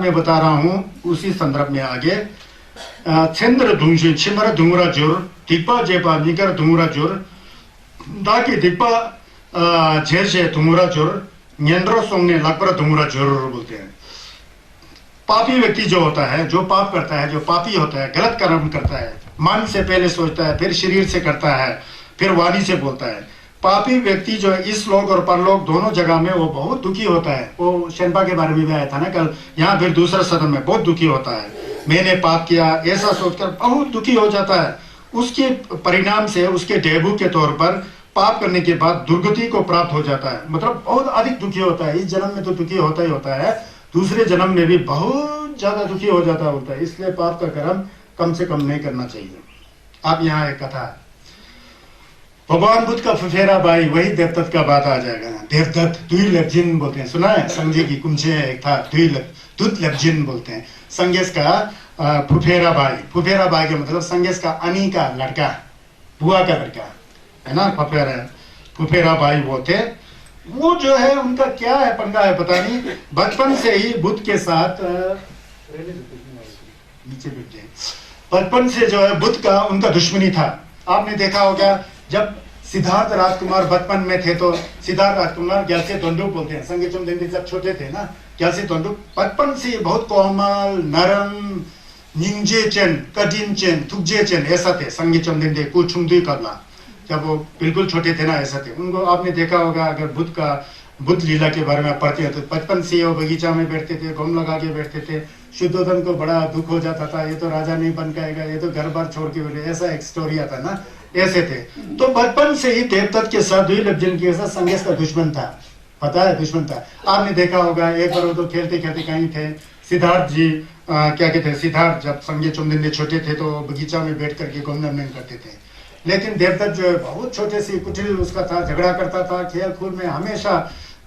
में बता रहा हूँ उसी संदर्भ में आगे। छेंद्र धुंशी छिमर धुंगरा जुर दिक्पा जेपा निकर धुंगरा जुर दाकी दिक्पा झेझे धुंगरा जुर न्यंद्रो सोंगने लगपर धुंगरा जुर बोलते हैं। पापी व्यक्ति जो होता है, जो पाप करता है, जो पापी होता है, गलत कर्म करता है, मन से पहले सोचता है, फिर शरीर से करता है, फिर वाणी से बोलता है। पापी व्यक्ति जो है इस लोक और परलोक दोनों जगह में वो बहुत दुखी होता है। वो शेनपा के बारे में भी आया था ना कल, यहाँ फिर दूसरा सदन में बहुत दुखी होता है। मैंने पाप किया ऐसा सोचकर बहुत दुखी हो जाता है। उसके परिणाम से उसके डेबू के तौर पर पाप करने के बाद दुर्गति को प्राप्त हो जाता है, मतलब बहुत अधिक दुखी होता है। इस जन्म में तो दुखी होता ही होता है, दूसरे जन्म में भी बहुत ज्यादा दुखी हो जाता होता है। इसलिए पाप का कर्म कम से कम नहीं करना चाहिए। अब यहाँ एक कथा है, भगवान बुद्ध का फुफेरा भाई वही देवदत्त का बात आ जाएगा। देवदत्त दुई लेब्जिन बोलते हैं, सुना है? संजय की कुंचे एक था दुत लेब्जिन बोलते हैं। संगेश का फुफेरा भाई, फुफेरा भाई का मतलब संगेश का अनी का लड़का, बुआ का लड़का है ना, फुफेरा भाई वो थे। वो जो है उनका क्या है पंगा है पता नहीं, बचपन से ही बुद्ध के साथ नीचे बैठे, बचपन से जो है बुद्ध का उनका दुश्मनी था। आपने देखा होगा जब सिद्धार्थ राजकुमार बचपन में थे तो सिद्धार्थ राजकुमार ग्यालसे तोंडुप बोलते हैं, संगे चुमदेंदे जब छोटे थे ना, ग्यालसे तोंडुप बचपन से बहुत कोमल नरम निंजे चेन कठिन चेन थुकजे चेन ऐसा थे। संगे चुमदेंदे कुछुमदुई कबला जब वो बिल्कुल छोटे थे ना ऐसा थे। उनको आपने देखा होगा, अगर बुद्ध लीला के बारे में पढ़ते हो तो बचपन से वो बगीचा में बैठते थे, घूम लगा के बैठते थे। शुद्धोधन को बड़ा दुख हो जाता था, ये तो राजा नहीं बन पाएगा, ये तो घर बार छोड़ के बैठे, ऐसा एक स्टोरी आता ना, ऐसे थे। तो बचपन से ही देवदत्त के साथ द्विलब्जन के साथ संगेश का दुश्मन था, पता है दुश्मन था। आपने देखा होगा एक बार वो तो खेलते खेलते कहीं थे, सिद्धार्थ जी क्या कहते हैं, सिद्धार्थ जब संगे चुमदिंदे छोटे थे तो बगीचा में बैठ करके घूमने करते थे। लेकिन देवदत्त जो है बहुत छोटे से कुटिल उसका था, झगड़ा करता था, खेल कूद में हमेशा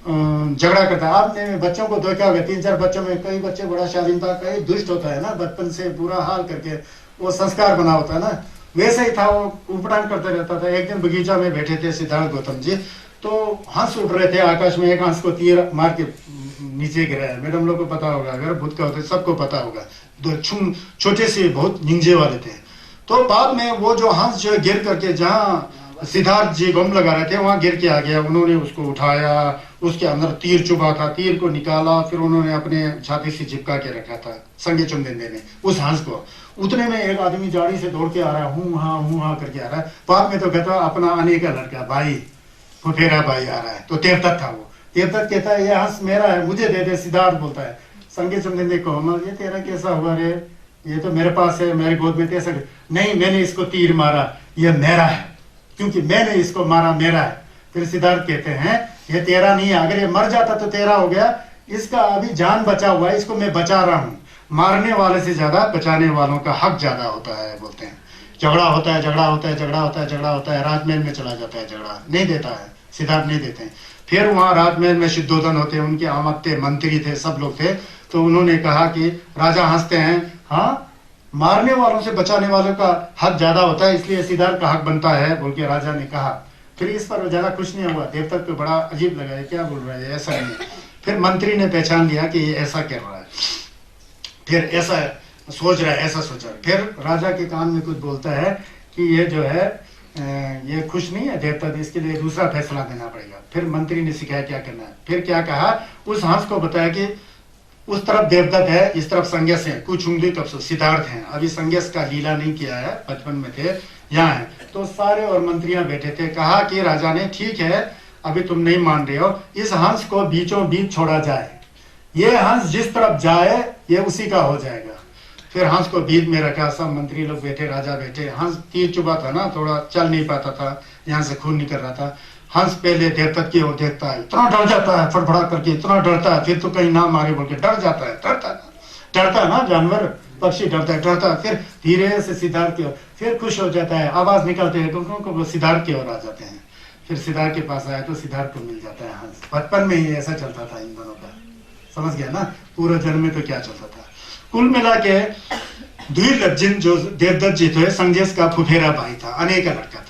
झगड़ा करता। आपने बच्चों को देखा होगा, 3-4 बच्चों में कई बच्चे बड़ा शालीन था, कई दुष्ट होता है ना, बचपन से बुरा हाल करके वो संस्कार बना होता है ना, वैसे ही था। वो उपटान करते रहता था। एक दिन बगीचा में बैठे थे सिद्धार्थ गौतम जी, तो हंस उड़ रहे थे आकाश में, एक हंस को तीर मार के नीचे गिराया। मैडम लोग को पता होगा, अगर बुद्ध का होते सबको पता होगा, छोटे से बहुत निंजे वाले थे। तो बाद में वो जो हंस जो गिर करके जहाँ सिद्धार्थ जी गम लगा रहे थे वहां गिर के आ गया। उन्होंने उसको उठाया, उसके अंदर तीर चुभा था, तीर को निकाला, फिर उन्होंने अपने छाती से चिपका के रखा था संगे चुमदेंदे ने उस हंस को। उतने में एक आदमी जाड़ी से दौड़ के आ रहा है, हूँ हाँ करके आ रहा है। बाद में तो कहता अपना आने का लड़का भाई फुफेरा भाई आ रहा है, तो देवदत्त था वो। देवदत्त कहता है ये हंस मेरा है, मुझे दे दे। सिद्धार्थ बोलता है संगे चुमदेंदे को, ये तेरा कैसा हुआ रे, ये तो मेरे पास है, मेरे गोद में कैसा? नहीं, मैंने इसको तीर मारा, ये मेरा है, क्योंकि मैंने इसको मारा, मेरा है। फिर सिद्धार्थ कहते हैं ये तेरा नहीं है, अगर ये मर जाता तो तेरा हो गया, इसका अभी जान बचा हुआ है, इसको मैं बचा रहा हूँ। मारने वाले से ज्यादा बचाने वालों का हक ज्यादा होता है बोलते हैं। झगड़ा होता है, झगड़ा होता है, झगड़ा होता है, झगड़ा होता है, राजमहल में चला जाता है, झगड़ा नहीं देता है, सिद्धार्थ नहीं देते हैं। फिर वहां राजमहल में शुद्धोधन होते, उनके आमत्ते मंत्री थे, सब लोग थे। तो उन्होंने कहा कि राजा हंसते हैं, हाँ मारने वालों से बचाने वालों का हक ज्यादा होता है, इसलिए सिद्धार्थ का हक बनता है बोल के राजा ने कहा। फिर इस पर ज्यादा खुश नहीं हुआ, देवदत्त को बड़ा अजीब लगा, क्या बोल रहा है, ऐसा नहीं। फिर मंत्री ने पहचान लिया कि ये ऐसा कर रहा है, फिर ऐसा सोच रहा है, ऐसा सोचा। फिर राजा के कान में कुछ बोलता है कि ये जो है ये खुश नहीं है देवदत्त, इसके लिए दूसरा फैसला देना पड़ेगा। फिर मंत्री ने सिखाया क्या करना है। फिर क्या कहा, उस हंस को बताया कि उस तरफ देवदत्त है, इस तरफ संगेश है, कुछ उंगली तब से सिद्धार्थ हैं। अभी संगेश का लीला नहीं किया है, बचपन में थे, यहाँ है। तो सारे और मंत्रियां बैठे थे। कहा कि राजा ने ठीक है, अभी तुम नहीं मान रहे हो, इस हंस को बीचों बीच छोड़ा जाए, ये हंस जिस तरफ जाए ये उसी का हो जाएगा। फिर हंस को बीच में रखा, सब मंत्री लोग बैठे, राजा बैठे। हंस तीर चुभा था ना, थोड़ा चल नहीं पाता था, यहाँ से खून निकल रहा था। हंस पहले देवदत्त की ओर देखता है, इतना डर जाता है, फड़फड़ा करके इतना डरता है, फिर तो कहीं ना मारे बोल के डर जाता है, डरता है ना जानवर, पक्षी डरता है, डरता है। फिर धीरे से सिद्धार्थ की ओर, फिर खुश हो जाता है, आवाज निकलते हैं, तो वो सिद्धार्थ की ओर आ जाते हैं। फिर सिद्धार्थ के पास आया तो सिद्धार्थ को मिल जाता है हंस। बचपन में ही ऐसा चलता था इन दोनों का, समझ गया ना, पूरा जन्म में तो क्या चलता था। कुल मिला के द्विलब्जिन जो देवदत्त जी थे, संगेश का फुफेरा भाई था, अनेक का लड़का था।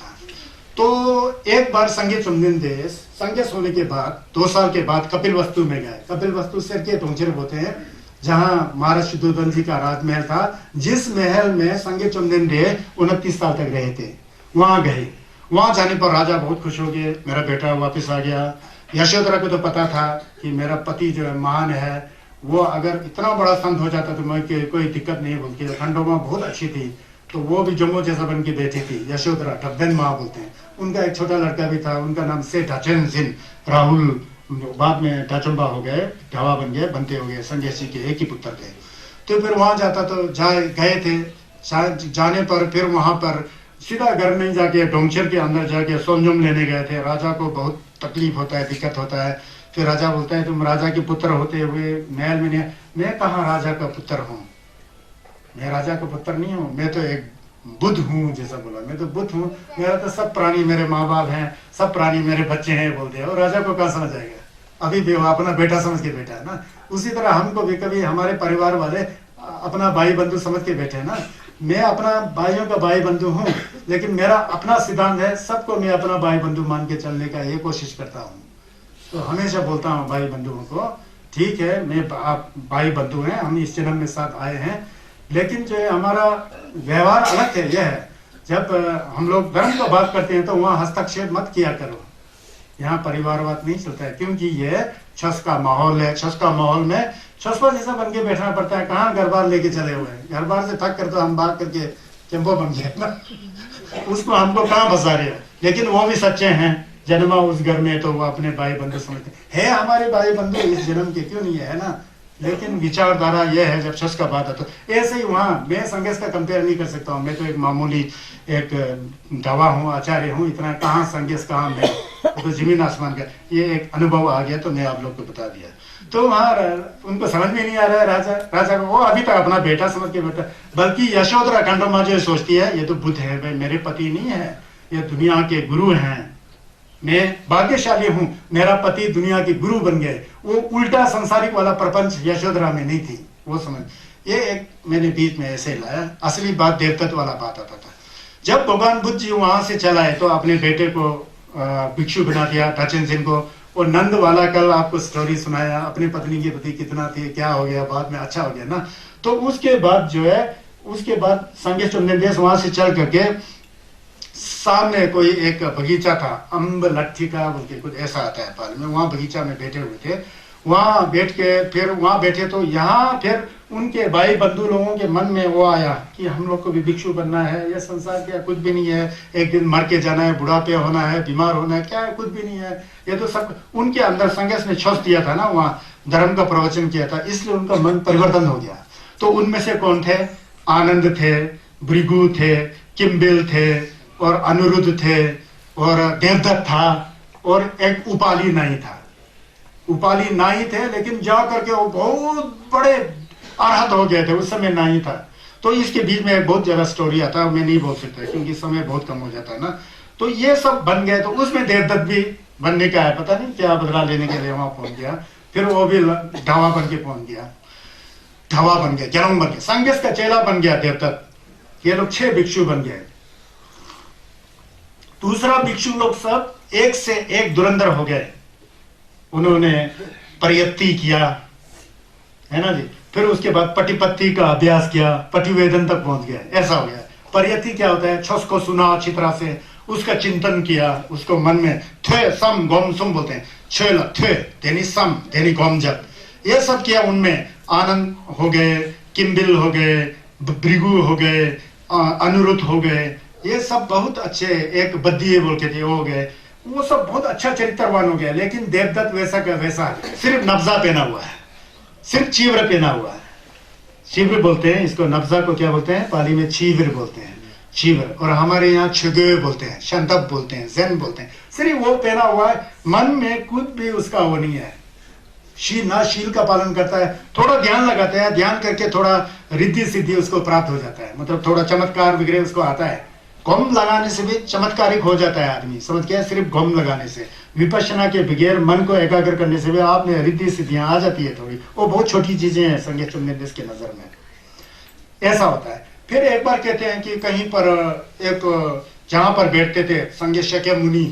तो एक बार संगे चुमदिंदे संगेश होने के बाद 2 साल के बाद कपिल वस्तु में गए। कपिल वस्तु सिर के ढोंचर होते हैं, जहां महाराज शुद्धोधन जी का राजमहल था, जिस महल में संगे चुमदेंडे 29 साल तक रहे थे, वहां गए। वहां जाने पर राजा बहुत खुश हो गए, मेरा बेटा वापस आ गया। यशोधरा को तो पता था कि मेरा पति जो है महान है, वो अगर इतना बड़ा संत हो जाता तो मैं कोई दिक्कत नहीं बोलती। खंडोमा बहुत अच्छी थी, तो वो भी जम्मू जैसा बन के बैठी थी। यशोधरा डब्बन माँ बोलते हैं। उनका एक छोटा लड़का भी था, उनका नाम से ढाचन सिंह राहुल, बाद में ढाचुम्बा हो गए, ढावा बन गए, बनते हो गए। संगेश जी के एक ही पुत्र थे। तो फिर वहां जाता तो गए थे। जाने पर फिर वहां पर सीधा घर नहीं जाके डोंगचर के अंदर जाके सोमजुम लेने गए थे। राजा को बहुत तकलीफ होता है, दिक्कत होता है। फिर राजा बोलता है तुम राजा के पुत्र होते हुए महल में नहीं। मैं कहाँ राजा का पुत्र हूँ, मैं राजा का पुत्र नहीं हूँ, मैं तो एक बुद्ध हूँ। जैसा बोला, मैं तो बुद्ध हूँ, मेरा तो सब प्राणी मेरे माँ बाप हैं, सब प्राणी मेरे बच्चे हैं बोलते हैं। और राजा को कहाँ समझ आएगा, अभी भी वो अपना बेटा समझ के बैठा है ना। उसी तरह हमको भी कभी हमारे परिवार वाले अपना भाई बंधु समझ के बैठे हैं ना। मैं अपना भाइयों का भाई बंधु हूँ, लेकिन मेरा अपना सिद्धांत है, सबको मैं अपना भाई बंधु मान के चलने का ये कोशिश करता हूँ। तो हमेशा बोलता हूँ भाई बंधुओं को, ठीक है मैं आप भाई बंधु हैं, हम इस जन्म में साथ आए हैं, लेकिन जो है हमारा व्यवहार अलग है। यह है जब हम लोग धर्म की बात करते हैं तो वहाँ हस्तक्षेप मत किया करो। यहाँ परिवारवाद नहीं चलता है, क्योंकि ये छस का माहौल है। छस का माहौल में छसपा जैसा बन के बैठना पड़ता है। कहाँ घर बार लेके चले हुए हैं, घर बार से थक कर तो हम भाग करके चंपो बन गए ना। उसको हमको कहाँ फंसा रहे हैं। लेकिन वो भी सच्चे हैं, जन्मा उस घर में तो वो अपने भाई बंधु समझते हैं। हमारे भाई बंधु इस जन्म के क्यों नहीं है ना, लेकिन विचारधारा यह है जब छस का बात है तो ऐसे ही वहाँ मैं संघर्ष का कंपेयर नहीं कर सकता हूँ। मैं तो एक मामूली एक गवाह हूँ, आचार्य हूँ, इतना कहाँ संघर्ष कहाँ मैं, तो जमीन आसमान का ये एक अनुभव आ गया तो मैं आप लोग को बता दिया। तो वहाँ उनको समझ में नहीं आ रहा है राजा को, वो अभी तक अपना बेटा समझ के बैठा। बल्कि यशोधरा खंडोमा जो सोचती है ये तो बुद्ध है भाई, मेरे पति नहीं है, ये दुनिया के गुरु हैं, मैं भाग्यशाली हूं, मेरा पति दुनिया के गुरु बन गए। वो उल्टा संसारिक वाला प्रपंच यशोधरा में नहीं थी, वो समझ। ये एक मैंने बीच में ऐसे लाया, असली बात देवतत्व वाला बात आता था। जब भगवान बुद्ध जी वहां से चलाए तो अपने बेटे को भिक्षु बना दिया, ढाचन सिंह को। और नंद वाला कल आपको स्टोरी सुनाया, अपनी पत्नी के प्रति कितना थी, क्या हो गया, बाद में अच्छा हो गया ना। तो उसके बाद जो है, उसके बाद संगे चुंदन देश वहां से चल करके सामने कोई एक बगीचा था, अम्ब लट्ठी का बोल के कुछ ऐसा आता है पाल में, वहां बगीचा में बैठे हुए थे। वहां बैठ के फिर वहां बैठे तो यहाँ फिर उनके भाई बंधु लोगों के मन में वो आया कि हम लोग को भी भिक्षु बनना है, ये संसार क्या कुछ भी नहीं है, एक दिन मर के जाना है, बुढ़ापे होना है, बीमार होना है, क्या है कुछ भी नहीं है, ये तो सब उनके अंदर संघर्ष ने छोड़ दिया था ना, वहाँ धर्म का प्रवचन किया था, इसलिए उनका मन परिवर्तन हो गया। तो उनमें से कौन थे? आनंद थे, भृगु थे, किम्बिल थे, और अनिरुद्ध थे, और देवदत्त था, और एक उपाली नाई था। उपाली नाई थे, लेकिन जा करके वो बहुत बड़े अरहत हो गए थे, उस समय नाई था। तो इसके बीच में बहुत ज्यादा स्टोरी आता है, मैं नहीं बोल सकता क्योंकि समय बहुत कम हो जाता है ना। तो ये सब बन गए, तो उसमें देवदत्त भी बनने का है, पता नहीं क्या बदला लेने के लिए वहां पहुंच गया। फिर वो भी ढावा बन के पहुंच गया, ढावा बन गया, जन्म बन गया, संघर्ष का चेला बन गया देवदत्त। ये लोग 6 भिक्षु बन गए। दूसरा भिक्षु लोग सब एक से एक धुरंधर हो गए, उन्होंने परियत्ति किया, है ना जी। फिर उसके बाद पटिपत्ति का अभ्यास किया, पटिवेदन तक पहुंच गया, ऐसा हो गया। परियत्ति क्या होता है? छस को सुना अच्छी तरह से, उसका चिंतन किया, उसको मन में थे सम गोम सुम बोलते हैं, छेल थे देनी सम देनी गोम जब, ये सब किया। उनमें आनंद हो गए, किम्बिल हो गए, भृगु हो गए, अनिरुद्ध हो गए, ये सब बहुत अच्छे, एक बद्दी बोल के थे हो गए, वो सब बहुत अच्छा चरित्रवान हो गया। लेकिन देवदत्त वैसा का वैसा सिर्फ नब्जा पहना हुआ है, सिर्फ चीव्र पहना हुआ है। चीव्र बोलते हैं इसको, नब्जा को क्या बोलते हैं? पाली में चीव्र बोलते हैं, चीव्र। और हमारे यहाँ छुगे बोलते हैं, शंतब बोलते हैं, जैन बोलते हैं। सिर्फ वो पहना हुआ है, मन में कुछ भी उसका वो नहीं है, ना शील का पालन करता है, थोड़ा ध्यान लगाता है, ध्यान करके थोड़ा रिद्धि सिद्धि उसको प्राप्त हो जाता है, मतलब थोड़ा चमत्कार वगैरह उसको आता है। गम लगाने से भी चमत्कारिक हो जाता है आदमी, समझ गया? सिर्फ गम लगाने से, विपश्यना के बगैर मन को एकाग्र करने से भी आप में रिद्धि सिद्धियां आ जाती है थोड़ी, वो बहुत छोटी चीजें हैं संगे चुनने के नजर में, ऐसा होता है। फिर एक बार कहते हैं कि कहीं पर एक जहां पर बैठते थे संगे शक्य मुनि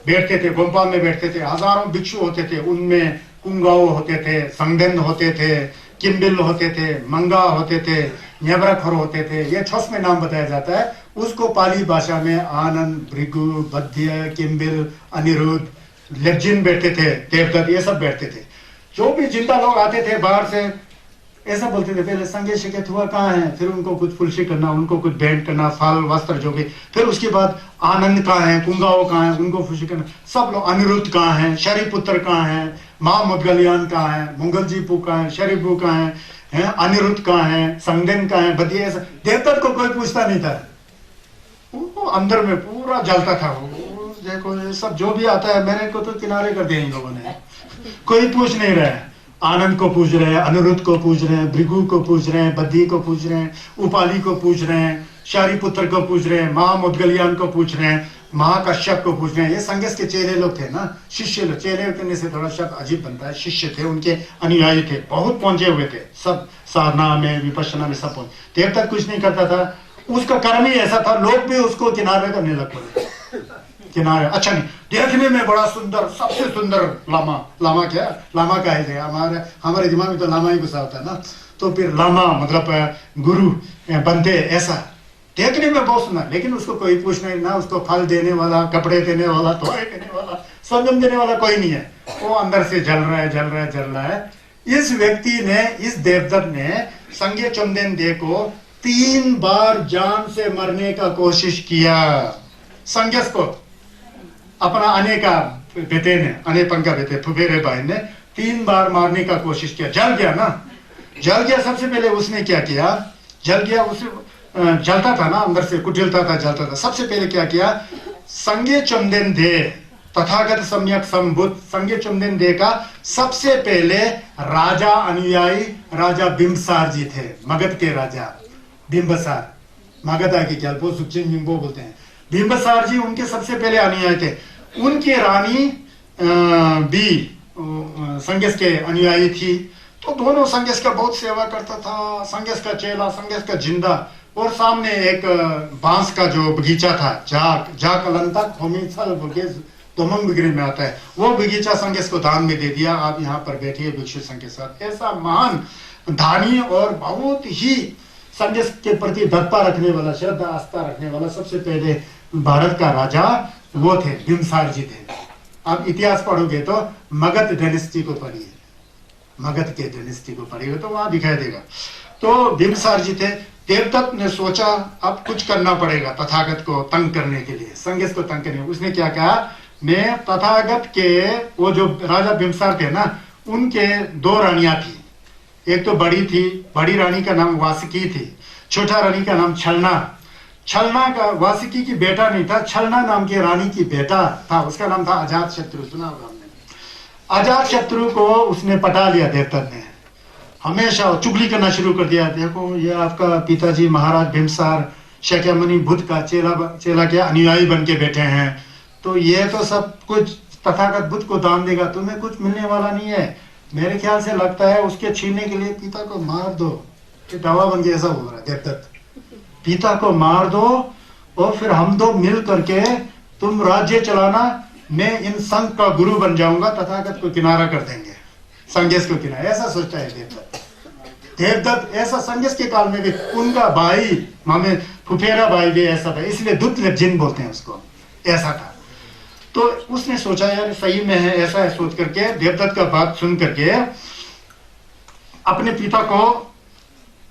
बैठते थे, गुम्फा में बैठते थे, हजारों भिक्षु होते थे, उनमें कुंगाओ होते थे, संगन होते थे, किम्बिल होते थे, मंगा होते थे, न्यवरखर होते थे, ये 6 में नाम बताया जाता है। उसको पाली भाषा में आनंद, भृगु, बद्य, किम्बिल, अनिरुद्ध, लेजिन बैठते थे, देवदत्त, ये सब बैठते थे। जो भी जिंदा लोग आते थे बाहर से ऐसा बोलते थे, पहले संगे शिकत हुआ कहाँ है, फिर उनको कुछ फुलशी करना, उनको कुछ भेंट करना, फल वस्त्र जो भी, फिर उसके बाद आनंद कहाँ है, कुंगाओ कहाँ है, उनको फुलशी करना, सब लोग, अनिरुद्ध कहाँ है, शरीपुत्र कहाँ है, माँ मुदगलियान कहाँ है, मुंगलजीपू कहाँ है, शरीफू कहाँ है, अनिरुद्ध कहाँ है, संगदेन कहाँ है, बदिये, ऐसा देवदत्त को कोई पूछता नहीं था। वो अंदर में पूरा जलता था। वो देखो ये सब जो भी आता है, मेरे को तो किनारे कर दिया इन लोगों ने, कोई पूछ नहीं रहा है। आनंद को पूछ रहे हैं, अनिरुद्ध को पूछ रहे हैं, भृगु को पूछ रहे हैं, बद्दी को पूछ रहे हैं, उपाली को पूछ रहे हैं, शारीपुत्र को पूछ रहे हैं, महामुदगलियान को पूछ रहे हैं, महाकश्यप को पूछ रहे हैं। ये संगस के चेले लोग थे ना, शिष्य लोग। चेले करने से थोड़ा शब्द अजीब बनता है, शिष्य थे, उनके अनुयायी थे, बहुत पहुंचे हुए थे, सब साधना में, विपश्यना में सब पहुंचे। देवता कुछ नहीं करता था, उसका कर्म ही ऐसा था, लोग भी उसको किनारे करने लग पड़े। किनारे अच्छा नहीं, देखने में बड़ा सुंदर, सबसे सुंदर लामा, लामा क्या, लामा का है, हमारे दिमाग में तो लामा ही गुस्सा होता है ना, तो फिर लामा मतलब गुरु बनते, ऐसा देखने में बहुत सुंदर, लेकिन उसको कोई पूछ नहीं, ना उसको फल देने वाला, कपड़े देने वाला, धोए देने वाला, संगम देने वाला कोई नहीं है। वो अंदर से जल रहा है, जल रहा है, जल रहा है। इस व्यक्ति ने, इस देवदत्त ने संगे चंदेन दे को 3 बार जान से मरने का कोशिश किया। संगस को अपना अने का बेटे ने, अनेपन का बेटे फुफेरे भाई ने 3 बार मारने का कोशिश किया। जल गया ना, जल गया। सबसे पहले उसने क्या किया, जल गया, उसे जलता था ना अंदर से, कुटिलता था, जलता था। सबसे पहले क्या किया, संगे चंदेन दे तथागत सम्यक संबुद्ध, संगे चंदेन दे का सबसे पहले राजा अनुयायी राजा बिंबसार जी थे, मगध के राजा बिंबसार, मगध आगे क्या सुचिन बिंबो बोलते हैं, बिंबसार जी उनके सबसे पहले अनुयायी थे। उनकी रानी भी संगस के अनुयायी थी, तो दोनों संगस का बहुत सेवा करता था। संगस का चेला, संगस का जिंदा। और सामने एक बांस का जो बगीचा था, जाक अलंतक होमिसल बुगेज तोमंग बिगड़ी में आता है, वो बगीचा संगस को दान में दे दिया, आप यहाँ पर बैठिए भिक्षु संघ के साथ। ऐसा महान धानी और बहुत ही संगस के प्रति दत्ता रखने वाला, श्रद्धा आस्था रखने वाला सबसे पहले भारत का राजा वो थे, बिंबसार जी थे। आप इतिहास पढ़ोगे तो मगध डायनेस्टी को पढ़िए, मगध के डायनेस्टी को पढ़िए तो वहां दिखाई देगा। तो बिंबसार जी थे। देवदत्त ने सोचा अब कुछ करना पड़ेगा तथागत को तंग करने के लिए, संगस को तंग करने। उसने क्या कहा, मैं तथागत के, वो जो राजा बिंबसार थे ना, उनके 2 रानियां थी। एक तो बड़ी थी, बड़ी रानी का नाम वासुकी थी, छोटा रानी का नाम छलना। छलना का वासुकी की बेटा नहीं था, छलना नाम की रानी की बेटा था, उसका नाम था अजात शत्रु, सुना होगा हमने। अजात शत्रु को उसने पटा लिया देवदत्त ने, हमेशा चुगली करना शुरू कर दिया। देखो ये आपका पिताजी महाराज बिंबसार शाक्यमुनि बुद्ध का चेला के अनुयायी बन के बैठे हैं, तो ये तो सब कुछ तथागत बुद्ध को दान देगा, तुम्हें कुछ मिलने वाला नहीं है। मेरे ख्याल से लगता है उसके छीनने के लिए पिता को मार दो। दवा बन के ऐसा हो रहा है देवदत्त, पिता को मार दो और फिर हम 2 मिल करके तुम राज्य चलाना, मैं इन संघ का गुरु बन जाऊंगा, तथागत को किनारा कर देंगे, संगस को किनारा। ऐसा सोचता है देवदत्त। देवदत्त ऐसा संगस के काल में भी, उनका भाई मामे फुफेरा भाई भी ऐसा था, इसलिए दुत लेजिन बोलते हैं उसको, ऐसा था। तो उसने सोचा यार सही में है, ऐसा है सोच करके देवदत्त का बात सुन करके अपने पिता को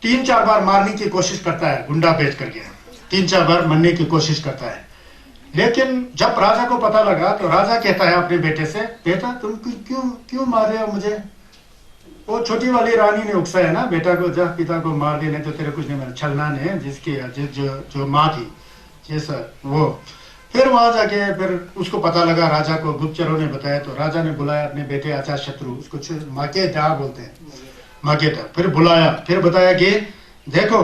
3-4 बार मारने की कोशिश करता है, गुंडा भेज करके 3-4 बार मरने की कोशिश करता है। लेकिन जब राजा को पता लगा तो राजा कहता है अपने बेटे से, बेटा तुम क्यों मार रहे हो मुझे। वो छोटी वाली रानी ने उकसाया ना बेटा को, जब पिता को मार देने तो तेरे कुछ नहीं मारा। छलना ने, जिसकी जो माँ थी जैसा वो, फिर वहां जाके फिर उसको पता लगा, राजा को गुप्तचरों ने बताया, तो राजा ने बुलाया अपने बेटे अजात शत्रु, उसको माकेटा बोलते हैं, माकेटा। फिर बुलाया, फिर बताया कि देखो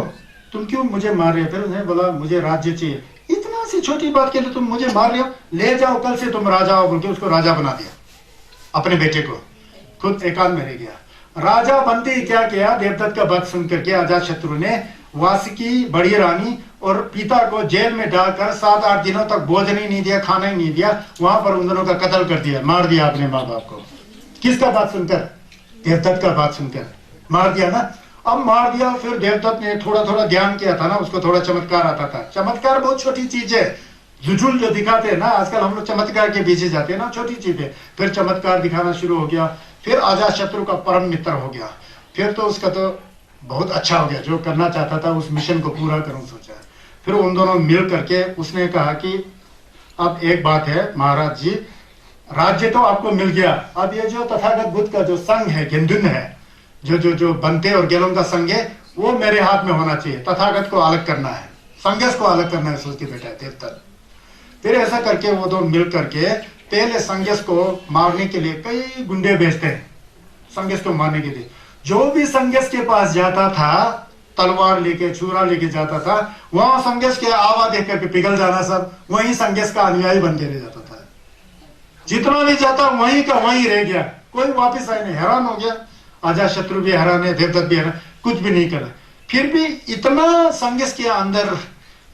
तुम क्यों मुझे मार रहे हो। फिर उसने बोला मुझे राज्य चाहिए। इतना सी छोटी बात के लिए तुम मुझे मार रहे हो, ले जाओ कल से तुम राजा हो, बोल के उसको राजा बना दिया अपने बेटे को, खुद एकांत में रह गया। राजा बनते ही क्या किया, देवदत्त का बात सुन करके अजात शत्रु ने वासुकी बड़ी रानी और पिता को जेल में डालकर 7-8 दिनों तक भोजन ही नहीं दिया, खाना ही नहीं दिया, वहां पर उन दोनों का कत्ल कर दिया, मार दिया अपने माँ बाप को। किसका बात सुनकर, देवदत्त का बात सुनकर। मार दिया ना। अब मार दिया, फिर देवदत्त ने थोड़ा थोड़ा ध्यान किया था ना, उसको थोड़ा चमत्कार आता था। चमत्कार बहुत छोटी चीज है, जुझुल जो दिखाते हैं ना आजकल हम लोग चमत्कार के पीछे जाते हैं ना, छोटी चीज है। फिर चमत्कार दिखाना शुरू हो गया, फिर अजातशत्रु का परम मित्र हो गया। फिर तो उसका तो बहुत अच्छा हो गया, जो करना चाहता था उस मिशन को पूरा करूं सोचा। फिर उन दोनों मिल करके उसने कहा कि अब एक बात है महाराज जी, राज्य तो आपको मिल गया, अब ये जो तथागत बुद्ध का जो संघ है, गेंदुन है, जो जो जो बनते और गेलों का संघ है, वो मेरे हाथ में होना चाहिए। तथागत को अलग करना है, संघर्ष को अलग करना है, सोच के बैठा है देवदत्त। फिर ऐसा करके वो दोनों मिल करके पहले संघर्ष को मारने के लिए कई गुंडे भेजते हैं, संघर्ष को मारने के लिए। जो भी संघर्ष के पास जाता था, तलवार लेके छुरा लेके जाता था, वहां संघर्ष के आवाज देख करके पिघल जाना, सब वहीं संघर्ष का अनुयायी बन के रह जाता था। जितना भी जाता वहीं का वहीं रह गया, कोई वापस आए नहीं। हैरान हो गया, अजातशत्रु भी हैरान है, देवदत्त भी हैरान, कुछ भी नहीं करा। फिर भी इतना संघर्ष के अंदर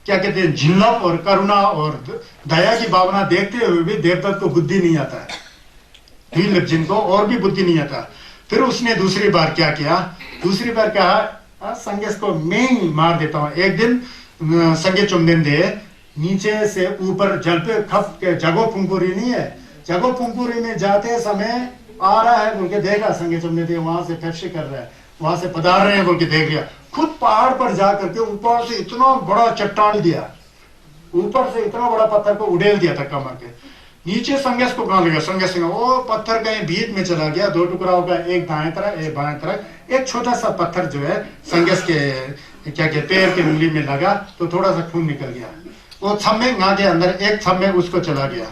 क्या कहते हैं, झिल्लप और करुणा और दया की भावना देखते हुए भी देवदत्त को बुद्धि नहीं आता है, जिनको और भी बुद्धि नहीं आता। फिर उसने दूसरी बार क्या किया, दूसरी बार कहा संघर्ष को मैं ही मार देता हूं। एक दिन संगे चुमदिन दे नीचे से ऊपर जल पे खप के जगो फुंकुरी नहीं है, जगो फुंकुरी में जाते समय आ रहा है बोल के देखा, संगे चुमदिन दे वहां से पेप्सी कर रहा है, वहां से पधार रहे हैं बोल के देख लिया। खुद पहाड़ पर जा करके ऊपर से इतना बड़ा चट्टान दिया, ऊपर से इतना बड़ा पत्थर को उड़ेल दिया धक्का मार के। नीचे संघर्ष को कहां लगा, संघर्ष वो पत्थर कहीं बीच में चला गया, दो टुकड़ा हो गया, एक दाएं तरफ एक बाएं तरफ। एक छोटा सा पत्थर जो है संघर्ष के क्या कहते पैर के उंगली में लगा तो थोड़ा सा खून निकल गया। वो छम्मे गां के अंदर एक छम्मे उसको चला गया,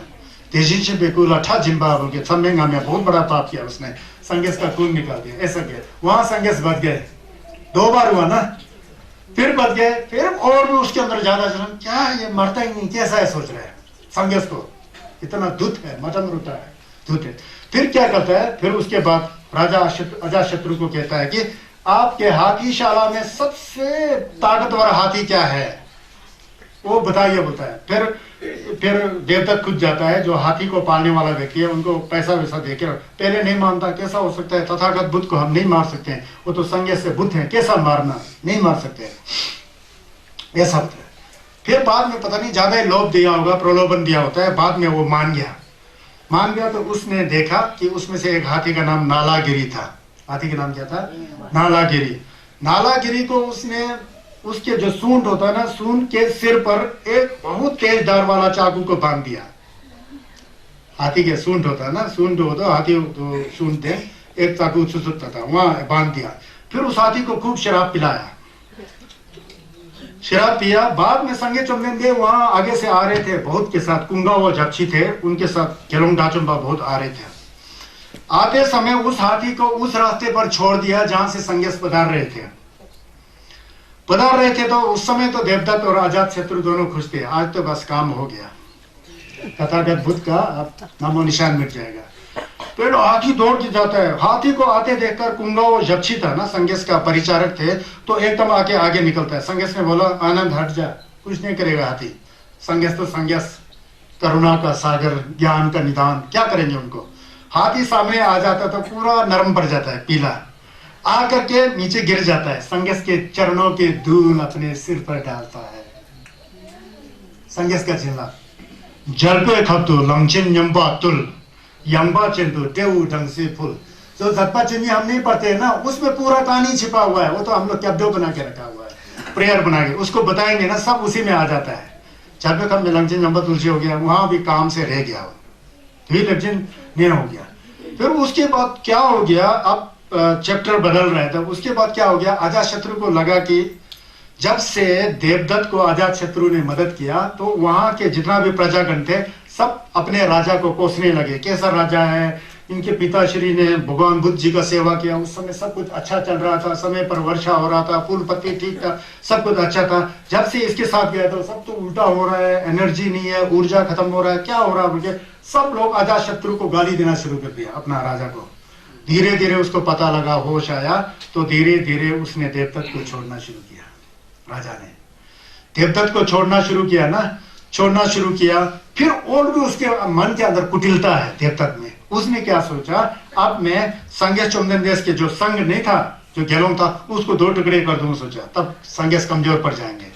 तेजी से बेकुल अठा जिम्बा बोल के छम्मे गां में बहुत बड़ा पाप किया उसने, संघर्ष का खून निकाल दिया। ऐसा किया, वहां संघर्ष बच गए, 2 बार हुआ ना, फिर बच गए। फिर और भी उसके अंदर ज्यादा जलन, क्या ये मरता ही नहीं, कैसा है सोच रहे हैं संघर्ष को, इतना दुख है, मटन रुटा है, दुख है। फिर क्या करता है, फिर उसके बाद राजा अजातशत्रु को कहता है कि आपके हाथीशाला में सबसे ताकतवर हाथी क्या है, वो बताइए, बोलता है। फिर देवदत्त खुद जाता है, जो हाथी को पालने वाला व्यक्ति है, उनको पैसा वैसा देके, पहले नहीं मानता, कैसा हो सकता है, तथागत बुद्ध को हम नहीं मार सकते हैं, वो तो संघर्ष से बुद्ध है, कैसा मारना, नहीं मार सकते, ऐसा होता है। फिर बाद में पता नहीं ज्यादा ही लोभ दिया होगा, प्रलोभन दिया होता है, बाद में वो मान गया तो उसने देखा कि उसमें से एक हाथी का नाम नालागिरी था। हाथी का नाम क्या था, नालागिरी। नालागिरी को उसने, उसके जो सूंड होता है ना, सूंड के सिर पर एक बहुत तेज धार वाला चाकू को बांध दिया। हाथी के सूंड होता है ना, सूंड हो तो हाथी तो सूंड थे, एक चाकू सुसुकता था, वहां बांध दिया। फिर उस हाथी को खूब शराब पिलाया, शराब पिया। बाद में संगे चुमदिन वहां आगे से आ रहे थे बहुत के साथ, कुंगा और झपछी थे उनके साथ, गेलोंग डाचुम्बा बहुत आ रहे थे। आते समय उस हाथी को उस रास्ते पर छोड़ दिया जहां से संघर्ष पधार रहे थे। तो उस समय तो देवदत्त और अजातशत्रु दोनों खुश थे, आज तो बस काम हो गया, तथागत बुद्ध का अब नामो निशान मिट जाएगा। फिर हाथी दौड़ के जाता है, हाथी को आते देखकर कुंगा और जपछी था ना, संघर्ष का परिचारक थे, तो एकदम आके आगे निकलता है। संघर्ष ने बोला आनंद हट जा, कुछ नहीं करेगा हाथी, संघर्ष तो संघर्ष, करुणा का सागर, ज्ञान का निदान, क्या करेंगे उनको। हाथी सामने आ जाता तो पूरा नरम पड़ जाता है, पीला आकर के नीचे गिर जाता है, संघर्ष के चरणों के धूल अपने सिर पर डालता है। संघर्ष का चिल्ला जल पे खपतु लंचिन यंबा तुल यंबा चिंतु देव ढंग से फुल। जो झटपा चिन्नी हम नहीं पढ़ते हैं ना, उसमें पूरा कहानी छिपा हुआ है, वो तो हम लोग कैब्डो बना के रखा हुआ है, प्रेयर बना के उसको बताएंगे ना, सब उसी में आ जाता है। जल पे खप में लंचिन यंबा तुलसी हो गया, वहां भी काम से रह गया, नहीं हो गया। फिर उसके बाद क्या हो गया, अब चैप्टर बदल रहा था। उसके बाद क्या हो गया, अजातशत्रु को लगा कि जब से देवदत्त को अजातशत्रु ने मदद किया तो वहां के जितना भी प्रजागण थे सब अपने राजा को कोसने लगे, कैसा राजा है, इनके पिताश्री ने भगवान बुद्ध जी का सेवा किया, उस समय सब कुछ अच्छा चल रहा था, समय पर वर्षा हो रहा था, फूल पत्ती ठीक था, सब कुछ अच्छा था। जब से इसके साथ गया तो सब तो उल्टा हो रहा है, एनर्जी नहीं है, ऊर्जा खत्म हो रहा है, क्या हो रहा है बोल के सब लोग अजातशत्रु को गाली देना शुरू कर दिया, अपना राजा को। धीरे धीरे उसको पता लगा, होश आया, तो धीरे धीरे उसने देवदत्त को छोड़ना शुरू किया। राजा ने देवदत्त को छोड़ना शुरू किया। फिर और भी उसके मन के अंदर कुटिलता है देवदत्त में। उसने क्या सोचा, अब मैं संघर्ष चुमदिन देश के जो संघ नहीं था, जो गेलोंग था उसको 2 टुकड़े कर दूं सोचा, तब संगेस कमजोर पड़ जाएंगे।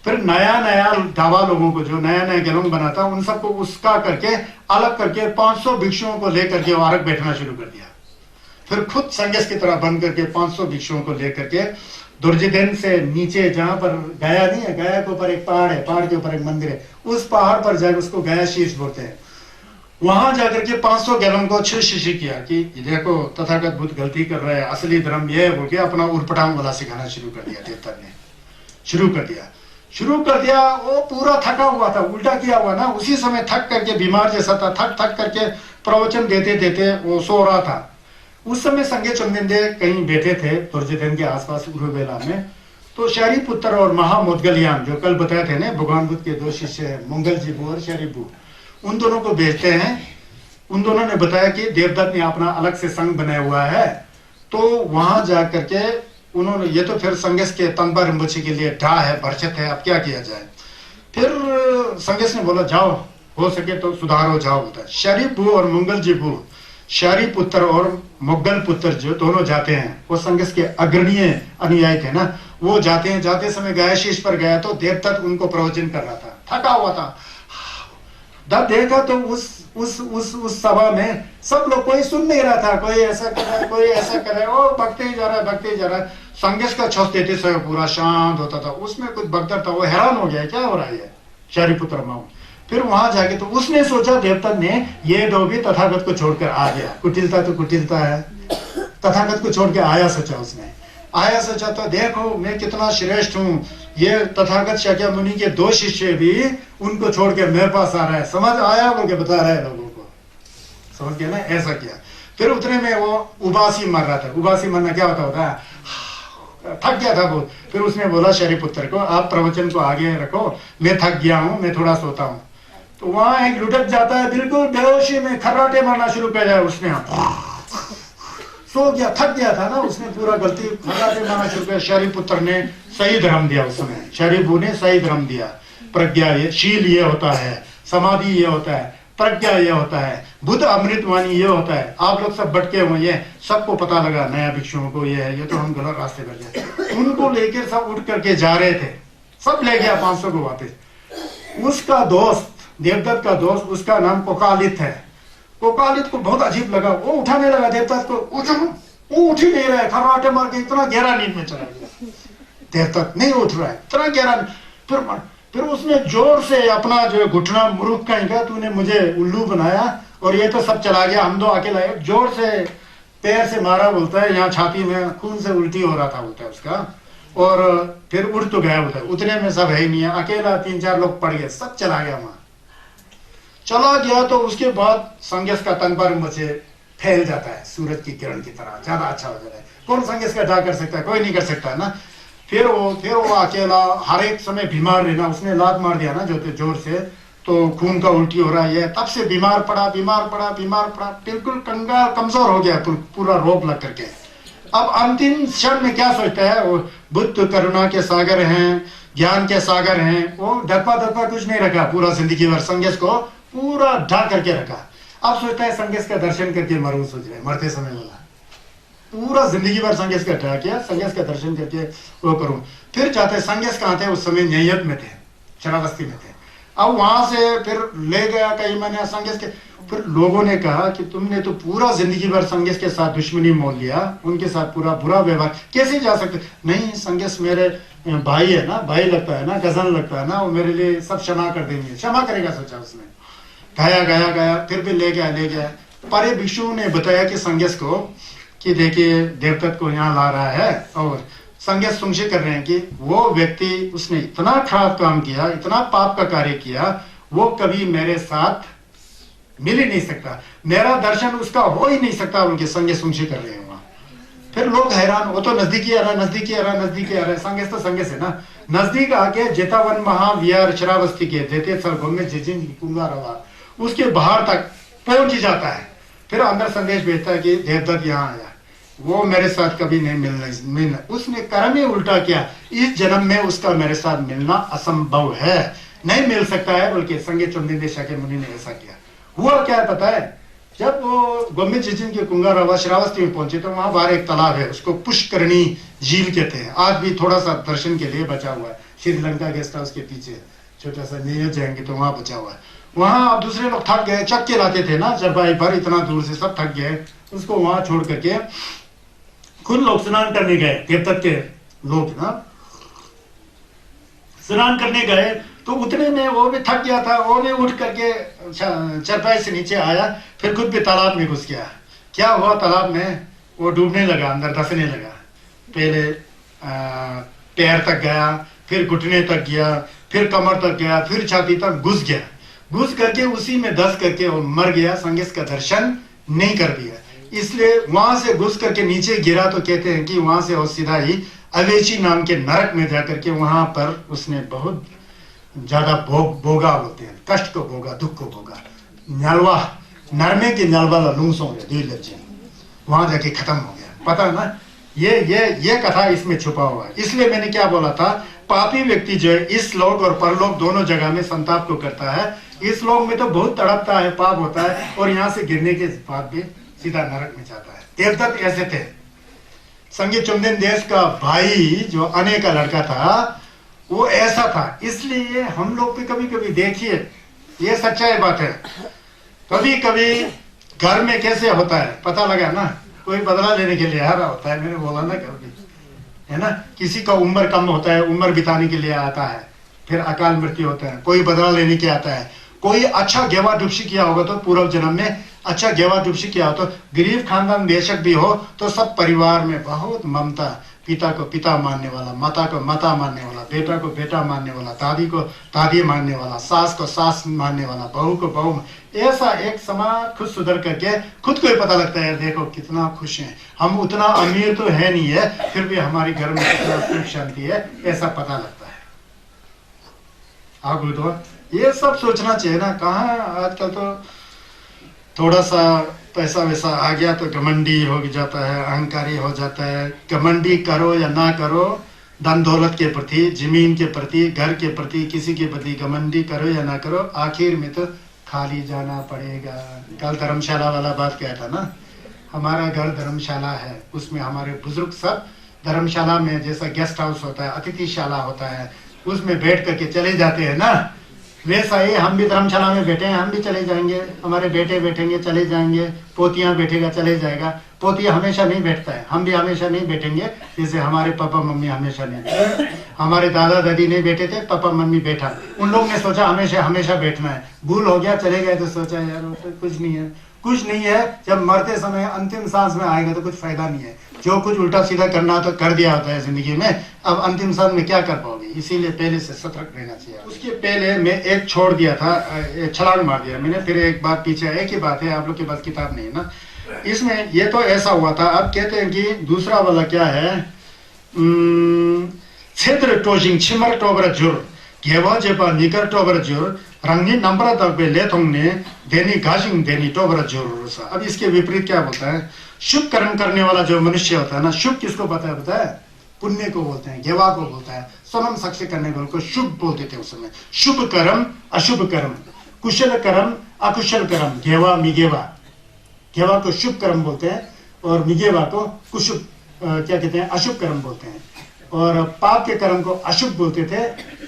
फिर नया नया दावा लोगों को जो नया नया गेलोंग बना था उन सबको उसका करके अलग करके 500 भिक्षुओं को लेकर के वारक बैठना शुरू कर दिया। फिर खुद संगेस की तरह बंद करके 500 भिक्षुओं को लेकर के दुर्जधन से नीचे जहां पर गया नहीं है, गया के ऊपर एक पहाड़ है, पहाड़ के ऊपर एक मंदिर है, उस पहाड़ पर जाकर उसको गया शीर्ष बोलते हैं, वहां जाकर के 500 गैलों को शिष्य किया कि देखो तथागत बुद्ध गलती कर रहे हैं, असली धर्म यह है बोल के अपना उर्पटांग वाला सिखाना शुरू कर दिया। देवता ने शुरू कर दिया। वो पूरा थका हुआ था, उल्टा किया हुआ ना, उसी समय थक करके बीमार जैसा था, थक करके प्रवचन देते देते वो सो रहा था। उस समय संगे चंदेंदे कहीं बैठे थे दुर्जधन के आसपास उरुवेला में। तो शरीपुत्र और महामुदगलयान जो कल बताए थे ना, भगवान बुद्ध के 2 शिष्य है, मंगल जीबू और शरीबू, उन दोनों को भेजते हैं। उन दोनों ने बताया कि देवदत्त ने अपना अलग से संघ बनाया हुआ है, तो वहां जाकर के उन्होंने, ये तो फिर संगेस के तंबा रिम्बोची के लिए ढा है, बरछत है, अब क्या किया जाए। फिर संगेस ने बोला जाओ, हो सके तो सुधारो, जाओ बोलता है। शरीबू और मंगल जीबू, शरी पुत्र और मुगल पुत्र जो दोनों जाते हैं, वो संगेस के अग्रणीय अनुयायी थे ना, वो जाते हैं। जाते समय गया शीश पर गया तो देवदत्त उनको प्रवचन कर रहा था, थका हुआ था। जब देखा तो उस सभा में सब लोग, कोई सुन नहीं रहा था, कोई ऐसा कर रहा है, कोई ऐसा कर रहा है, ओ भक्ति ही जा रहा है, भक्ति ही जा रहा है। संगेस का छस देते समय पूरा शांत होता था। उसमें कुछ भक्तर था, वो हैरान हो गया, क्या हो रहा है शरीपुत्र माऊ। फिर वहां जाके तो उसने सोचा देवता ने ये दो भी तथागत को छोड़कर आ गया। कुटिलता तो कुटिलता है, तथागत को छोड़ के आया सोचा उसने, आया सोचा तो देखो मैं कितना श्रेष्ठ हूँ, ये तथागत शाक्य मुनि के 2 शिष्य भी उनको छोड़ के मेरे पास आ रहा है, समझ आया बोल के बता रहा है लोगों को, समझ गया ना, ऐसा किया। फिर उतने में वो उबासी मर रहा था। उबासी मरना क्या होता है, थक गया था वो। फिर उसने बोला शरीपुत्र को, आप प्रवचन को आगे रखो, मैं थक गया हूँ, मैं थोड़ा सोता हूँ। तो वहां एक लुढ़क जाता है, बिल्कुल बेहोशी में खर्राटे मारना शुरू कर दिया उसने, सो गया, थक गया था ना उसने, पूरा गलती खर्राटे मारना शुरू किया। शरीपुत्र ने सही धर्म दिया उस समय, शरीबू ने सही धर्म दिया। प्रज्ञा ये, शील ये होता है, समाधि ये होता है, प्रज्ञा ये होता है, बुद्ध अमृतवाणी ये होता है। आप लोग सब भटके हुए हैं, सबको पता लगा नया भिक्षुओं को ये है, ये तो हम गलत रास्ते पर गए। उनको लेकर सब उठ करके जा रहे थे, सब ले गया 500 को वापस। उसका दोस्त, देवदत्त का दोस्त, उसका नाम कोकालित है। कोकालित को बहुत अजीब लगा, वो उठाने लगा देवदत्त को, वो उठ ही नहीं रहा है, खर्राटे मार के इतना गहरा नींद में चला गया। देवदत्त नहीं उठ रहा है, इतना गहरा। फिर उसने जोर से अपना जो घुटना, मूर्ख कहेगा तूने मुझे उल्लू बनाया और ये तो सब चला गया, हम दो अकेला। जोर से पैर से मारा बोलता है, यहाँ छाती में खून से उल्टी हो रहा था बोलता है उसका, और फिर उठ तो गया बोलता है। उतने में सब है ही नहीं है, अकेला 3-4 लोग पड़ गए, सब चला गया वहां, चला गया। तो उसके बाद संगेस का तन पर मुझे फैल जाता है सूरज की किरण की तरह, ज्यादा अच्छा हो जाता है। कौन संगेस का ढा कर सकता है, कोई नहीं कर सकता है ना। फिर वो अकेला हर एक समय बीमार रहना, उसने लात मार दिया ना जो जोर से, तो खून का उल्टी हो रहा है, तब से बीमार पड़ा, बिल्कुल कंगाल कमजोर हो गया, पूरा रोग लग करके। अब अंतिम क्षण में क्या सोचता है वो, बुद्ध करुणा के सागर हैं, ज्ञान के सागर हैं, वो डरपा कुछ नहीं रखा, पूरा जिंदगी भर संगेस को पूरा ढा करके रखा। अब सोचता है संगेस का दर्शन करके मरूं, सोच रहे मरते समय वाला, पूरा जिंदगी भर संगेस का ढा किया, संगेस का दर्शन करके वो करूं। फिर चाहते संगेस कहाँ थे उस समय, नैयत में थे, शरावस्ती में थे। अब वहां से फिर ले गया कई महीने संगेस के। फिर लोगों ने कहा कि तुमने तो पूरा जिंदगी भर संगेस के साथ दुश्मनी मोल लिया, उनके साथ पूरा बुरा व्यवहार, कैसे जा सकते। नहीं, संगेस मेरे भाई है ना, भाई लगता है ना, कजन लगता है ना, वो मेरे लिए सब क्षमा कर देंगे, क्षमा करेगा सोचा उसने। गया, फिर भी ले गया। परे भिक्षु ने बताया कि संगेस को कि देखिए देवदत्त को यहाँ ला रहा है, और संगेस संशय कर रहे हैं कि वो व्यक्ति, उसने इतना खराब काम किया, इतना पाप का कार्य किया, वो कभी मेरे साथ मिल ही नहीं सकता, मेरा दर्शन उसका हो ही नहीं सकता, उनके संगेस संशय कर रहे हैं वहां। फिर लोग हैरान, वो तो नजदीकी आ रहा है, संगेस तो संगेस है ना। नजदीक आके जेतावन महाविहार शरावस्ती के देते सलगों में जिजिन कुंगा रवा, उसके बाहर तक पहुंच ही जाता है। फिर अंदर संदेश भेजता है कि देवदत्त यहाँ आया, वो मेरे साथ कभी नहीं मिलना, उसने कर्म ही उल्टा किया, इस जन्म में उसका मेरे साथ मिलना असंभव है, नहीं मिल सकता है, बल्कि संगे चुंदिंदे शाक्य मुनि ने ऐसा किया। हुआ क्या पता है, जब वो गोम्बे जिजिन के कुंगारावा श्रावस्ती में पहुंचे तो वहां बाहर एक तालाब है, उसको पुष्करणी झील कहते हैं। आज भी थोड़ा सा दर्शन के लिए बचा हुआ है, श्रीलंका गेस्ट हाउस के पीछे छोटा सा नीचे जाएंगे तो वहां बचा हुआ है। वहां अब दूसरे लोग थक गए, चक्के लाते थे ना चरपाई पर, इतना दूर से सब थक गए, उसको वहां छोड़ करके खुद लोग स्नान करने गए। तिब्बत के लोग ना स्नान करने गए तो उतने में वो भी थक गया था, वो भी उठ करके चरपाई से नीचे आया, फिर खुद भी तालाब में घुस गया। क्या हुआ तालाब में, वो डूबने लगा, अंदर धंसने लगा। पहले पैर तक गया, फिर घुटने तक गया, फिर कमर तक गया, फिर छाती तक घुस गया। घुस करके उसी में धंस करके वो मर गया, संगीत का दर्शन नहीं कर दिया। इसलिए वहां से घुस करके नीचे गिरा तो कहते हैं कि वहां से वो सीधा ही अवेची नाम के नरक में जाकर के वहां पर उसने बहुत ज्यादा भोगा बोलते हैं, कष्ट को भोगा, दुख को भोगा। नलवा नरमे की नलवा लूंसों वहां जाके खत्म हो गया। पता है ना, ये कथा इसमें छुपा हुआ है। इसलिए मैंने क्या बोला था, पापी व्यक्ति जो है इस लोक और परलोक दोनों जगह में संताप को करता है। इस लोक में तो बहुत तड़पता है, पाप होता है, और यहाँ से गिरने के बाद भी सीधा नरक में जाता है। देवदत्त ऐसे थे। संगे चुमदेन देश का भाई जो अने का लड़का था वो ऐसा था। इसलिए हम लोग भी कभी कभी देखिए, ये सच्चाई बात है, कभी कभी घर में कैसे होता है पता लगा ना, कोई बदला लेने के लिए आ रहा होता है, मैंने बोला ना कभी, है ना, किसी का उम्र कम होता है, उम्र बिताने के लिए आता है, फिर अकाल मृत्यु होता है, कोई बदला लेने के आता है। कोई अच्छा गेवा डुबशी किया होगा तो पूर्व जन्म में अच्छा गेवा डुबशी किया हो तो गरीब खानदान बेशक भी हो तो सब परिवार में बहुत ममता, पिता को पिता मानने वाला, माता को माता मानने वाला, बेटा को बेटा मानने वाला, दादी को दादी मानने वाला, सास को सास मानने वाला, बहू को बहू, ऐसा एक समाज खुद सुधर करके खुद को ही पता लगता है, देखो कितना खुश हैं हम, उतना अमीर तो है नहीं है फिर भी हमारे घर में कितना सुख शांति है, ऐसा पता लगता है। आगू तो ये सब सोचना चाहिए ना। कहाँ आजकल तो थोड़ा सा पैसा वैसा आ गया तो घमंडी हो जाता है, अहंकारी हो जाता है। घमंडी करो या ना करो, धन दौलत के प्रति, जमीन के प्रति, घर के प्रति, किसी के प्रति घमंडी करो या ना करो, आखिर में तो खाली जाना पड़ेगा। कल धर्मशाला वाला बात क्या था ना, हमारा घर धर्मशाला है, उसमें हमारे बुजुर्ग सब धर्मशाला में जैसा गेस्ट हाउस होता है, अतिथिशाला होता है, उसमें बैठ करके चले जाते हैं ना, वैसा ही हम भी धर्मशाला में बैठे हैं, हम भी चले जाएंगे, हमारे बेटे बैठेंगे चले जाएंगे, पोतियां बैठेगा चले जाएगा। पोतियां हमेशा नहीं बैठता है, हम भी हमेशा नहीं बैठेंगे, जैसे हमारे पापा मम्मी हमेशा नहीं, हमारे दादा दादी नहीं बैठे थे, पापा मम्मी बैठा, उन लोग ने सोचा हमेशा हमेशा बैठना है, भूल हो गया चले गए तो सोचा यार तो कुछ नहीं है, कुछ नहीं है। जब मरते समय अंतिम सांस में आएगा तो कुछ फायदा नहीं है, जो कुछ उल्टा सीधा करना तो कर दिया होता है जिंदगी में, अब अंतिम सांस में क्या कर पाओगे, इसीलिए पहले से सतर्क रहना चाहिए। उसके पहले मैं एक छोड़ दिया था, छलांग मार दिया मैंने, फिर एक बार पीछे, एक ही बात है, आप लोग के पास किताब नहीं है ना, इसमें ये तो ऐसा हुआ था। अब कहते हैं कि दूसरा वाला क्या है, क्षेत्र टोजिंग छिमर टोबर जुर घेवा जेपा निकर टोबर जुर रंगी नंबर तक पे ले ने देनी गाजिंग देनी टोबर जुर। अब इसके विपरीत क्या बोलता है, शुभ कर्म करने वाला जो मनुष्य होता है ना, शुभ किसको पता है, पता है, पुण्य को बोलते हैं, गेवा को बोलता है, सोनम साक्षी करने वाले को शुभ बोलते थे उस समय। शुभ कर्म अशुभ कर्म, कुशल कर्म अकुशल कर्म, घेवा मिगेवा, घेवा को शुभ कर्म बोलते हैं और मिगेवा को कुशुभ क्या कहते हैं, अशुभ कर्म बोलते हैं, और पाप के कर्म को अशुभ बोलते थे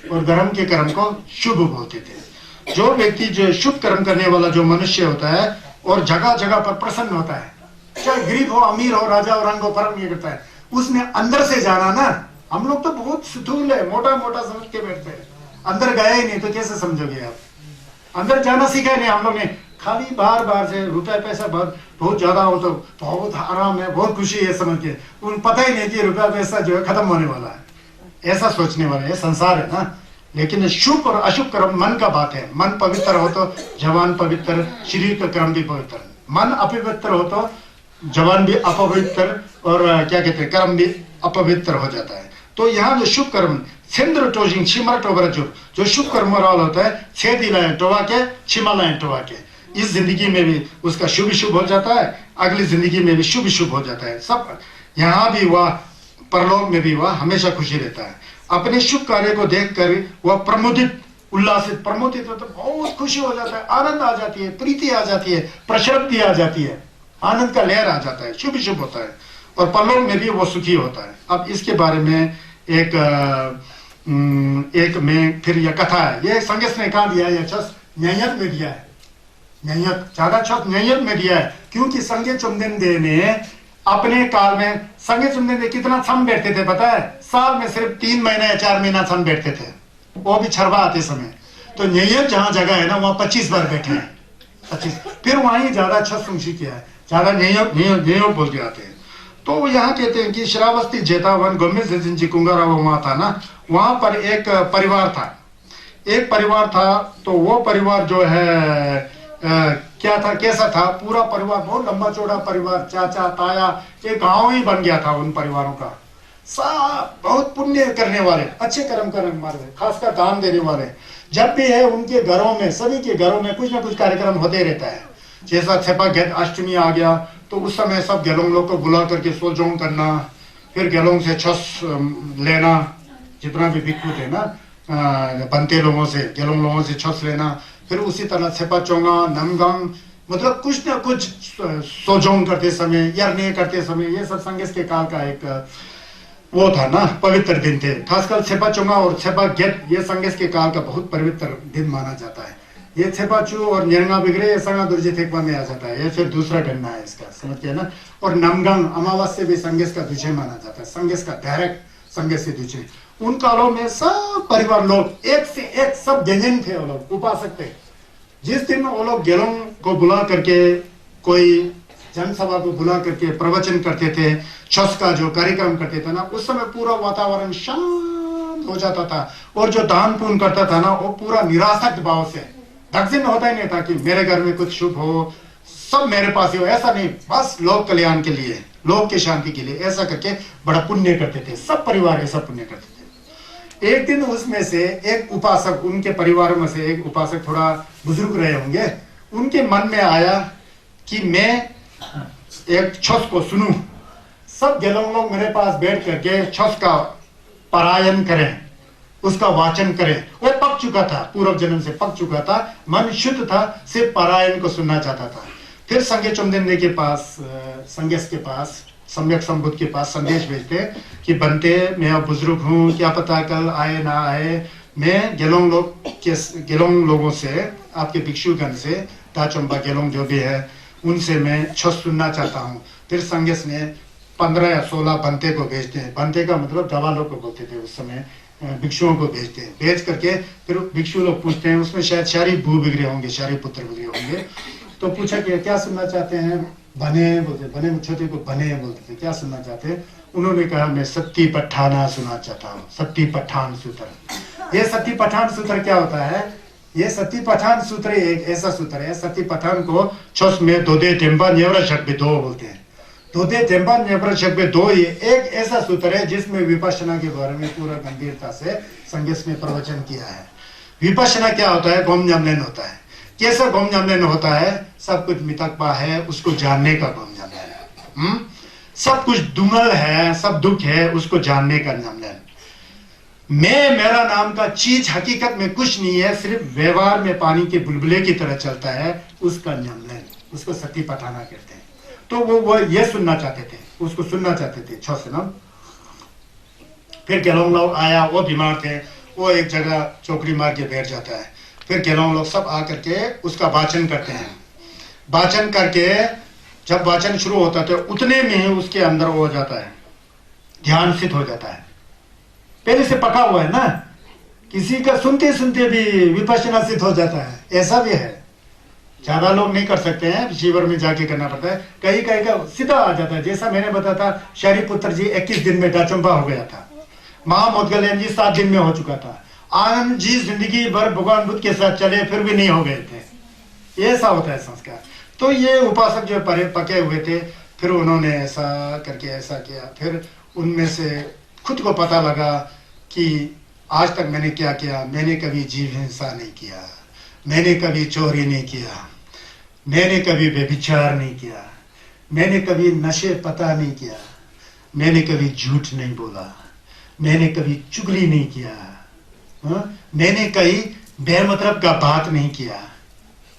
और धर्म के कर्म को शुभ बोलते थे। जो व्यक्ति जो शुभ कर्म करने वाला जो मनुष्य होता है और जगह जगह पर प्रसन्न होता है, चाहे गरीब हो अमीर हो राजा और रंग हो, फर्क नहीं करता है, उसने अंदर से जाना ना। हम लोग तो बहुत स्थूल है, मोटा मोटा समझ के बैठते हैं, अंदर गया ही नहीं तो कैसे समझोगे आप, अंदर जाना सीखा नहीं हम लोग ने, खाली बार बार से रुपया पैसा बहुत ज्यादा हो तो बहुत आराम है, बहुत खुशी है समझ के, उन पता ही नहीं कि रुपया पैसा जो है खत्म होने वाला है, ऐसा सोचने वाला है, संसार है ना। लेकिन शुभ और अशुभ कर्म मन का बात है, मन पवित्र हो तो जवान पवित्र, शरीर का कर्म भी पवित्र, मन अपवित्र हो तो जवान भी अपवित्र और क्या कहते हैं कर्म भी अपवित्र हो जाता है। तो यहाँ जो शुभ कर्म सेंद्र टोजिंग छिमर टोबर जो शुभ कर्म वाला होता है, छह दिलाएं टोवा के छिमालाएं टोवा के, इस जिंदगी में भी उसका शुभ शुभ हो जाता है, अगली जिंदगी में भी शुभ शुभ हो जाता है, सब यहाँ भी वह परलोक में भी वह हमेशा खुशी रहता है। अपने शुभ कार्य को देखकर वह प्रमुदित उल्लासित प्रमोदित होता है, बहुत खुशी हो जाता है, आनंद आ जाती है, प्रीति आ जाती है, प्रशस्ति आ जाती है, आनंद का लहर आ जाता है, शुभ शुभ होता है और परलोक में भी वो सुखी होता है। अब इसके बारे में एक में फिर यह कथा है, ये संगीत ने कहा दिया है, छस न्यायत में दिया है, न्यायत ज्यादा छस न्यायत में दिया है, क्योंकि संगे चुमदिन दे ने अपने काल में संगे चुमदिन दे कितना सम बैठते थे पता है? साल में सिर्फ 3 महीना या 4 महीना सम बैठते थे, वो भी छरवा आते समय। तो न्यायत जहां जगह है ना वहां 25 बार बैठे हैं, 25, फिर वहीं ज्यादा छस सुंशी किया है, ज्यादा न्यायत बोल के आते हैं। तो यहाँ कहते हैं कि श्रावस्ती जेतावन गोमे जी कुंगारा वहां था ना, वहां पर एक परिवार था, तो वो परिवार जो है क्या था, कैसा था? पूरा परिवार बहुत लंबा चौड़ा परिवार, चाचा ताया, एक गांव ही बन गया था उन परिवारों का। सब बहुत पुण्य करने वाले, अच्छे कर्म करने वाले, खासकर दान देने वाले। जब भी है उनके घरों में, सभी के घरों में कुछ ना कुछ कार्यक्रम होते रहता है। जैसा छेपा गेट अष्टमी आ गया तो उस समय सब गेलोंग लोग को बुला करके सोजोंग करना, फिर गेलोंग से छस लेना, जितना भी भिक्षु थे ना बनते लोगों से, गेलोंग लोगों से छस लेना, फिर उसी तरह छेपा चोंगा नमगंग, मतलब कुछ ना कुछ सोजोंग करते समय, यरने करते समय, ये सब संगीत के काल का एक वो था ना, पवित्र दिन थे। खासकर छेपा चोंगा और छेपा गेट ये संगीत के काल का बहुत पवित्र दिन माना जाता है। ये छेपाचू और न्यंगा बिगड़े ये संगा दुर्जे थेकवा में आ जाता है, ये फिर दूसरा गणना है इसका, समझ गए ना। और नमगंग अमावस्या भी संगीत का दूसरे माना जाता है, संगीत का डायरेक्ट संगीत से दूसरे। उन कालों में सब परिवार लोग एक से एक सब व्यंजन थे, वो लोग उपासक थे। जिस दिन वो लोग गेलोंग को बुला करके कोई जनसभा को बुला करके प्रवचन करते थे, छस का जो कार्यक्रम करते थे ना, उस समय पूरा वातावरण शांत हो जाता था। और जो दान पुण्य करता था ना वो पूरा निरासक्त भाव से, दक्षिण होता ही नहीं था कि मेरे घर में कुछ शुभ हो, सब मेरे पास ही हो, ऐसा नहीं, बस लोक कल्याण के लिए, लोक की शांति के लिए, ऐसा करके बड़ा पुण्य करते थे। सब परिवार ऐसा पुण्य करते थे। एक दिन उसमें से एक उपासक, उनके परिवार में से एक उपासक थोड़ा बुजुर्ग रहे होंगे, उनके मन में आया कि मैं एक छस को सुनूं। सब गेलोंग लोग मेरे पास बैठ करके छस का पारायण करें, उसका वाचन करें। वो पक चुका था, पूर्व जन्म से पक चुका था, मन शुद्ध था, सिर्फ पारायण को सुनना चाहता था। फिर संगे चुमदिन के पास, संगेश के पास, सम्यक संबुद्ध के पास संदेश भेजते कि बनते मैं अब बुजुर्ग हूँ, क्या पता कल आए ना आए, मैं गेलोंग लोगों से, आपके भिक्षुगण से, ताचंबा गेलोंग जो भी है उनसे मैं छस सुनना चाहता हूँ। फिर संगेश ने 15 या 16 बनते को भेजते हैं। बनते का मतलब जवानों को बोलते थे उस समय, भिक्षुओं को भेजते हैं। भेज करके फिर भिक्षु लोग पूछते हैं, उसमें शायद शारी भू बिगड़े होंगे, शारी पुत्र बिगड़े होंगे। तो पूछा कि क्या सुनना चाहते हैं? बने बोलते, बने छोटे को बने बोलते थे, क्या सुनना चाहते हैं? उन्होंने कहा मैं सत्ती पठाना सुनना चाहता हूँ, सत्ती पठान सूत्र। ये सत्ती पठान सूत्र क्या होता है? ये सत्ती पठान सूत्र एक ऐसा सूत्र है, सत्ती पठान को छस में दोदे टेम्बा न्यवरा शक भी दो बोलते हैं। दोदे टेम्बा न्यवरा शक भी दो, ये एक ऐसा सूत्र है जिसमें विपश्यना के बारे में पूरा गंभीरता से संगीत में प्रवचन किया है। विपश्यना क्या होता है? गोम जामलेन होता है। कैसा गोम जामलेन होता है? सब कुछ मितकपा है, उसको जानने का गोम जामलेन है। सब कुछ दुमल है, सब दुख है, उसको जानने का जामलेन। मैं मेरा नाम का चीज हकीकत में कुछ नहीं है, सिर्फ व्यवहार में पानी के बुलबुले की तरह चलता है, उसका जामलेन, उसको सती पठाना कहते हैं। तो वो ये सुनना चाहते थे, उसको सुनना चाहते थे छो से ना। फिर गेलोंग लोग आया, वो बीमार थे, वो एक जगह चौकड़ी मार के बैठ जाता है। फिर गेलोंग लोग सब आकर के उसका वाचन करते हैं। वाचन करके जब वाचन शुरू होता है तो उतने में ही उसके अंदर वो हो जाता है, ध्यान सिद्ध हो जाता है। पहले से पका हुआ है ना, किसी का सुनते सुनते भी विपश्यना सिद्ध हो जाता है, ऐसा भी है। ज्यादा लोग नहीं कर सकते हैं, शिविर में जाके करना पड़ता है। कहीं कहीं का सीधा आ जाता है। जैसा मैंने बताया था, शरीपुत्र जी 21 दिन में डाचुम्बा हो गया था, महामोदगलयन जी 7 दिन में हो चुका था, आनंद जी जिंदगी भर भगवान बुद्ध के साथ चले फिर भी नहीं हो गए थे। ऐसा होता है संस्कार। तो ये उपासक जो पके हुए थे, फिर उन्होंने ऐसा करके ऐसा किया। फिर उनमें से खुद को पता लगा कि आज तक मैंने क्या किया। मैंने कभी जीव हिंसा नहीं किया, मैंने कभी चोरी नहीं किया, मैंने कभी व्यभिचार नहीं किया, मैंने कभी नशे पता नहीं किया, मैंने कभी झूठ नहीं बोला, मैंने कभी चुगली नहीं किया, मैंने कहीं बेमतलब का बात नहीं किया।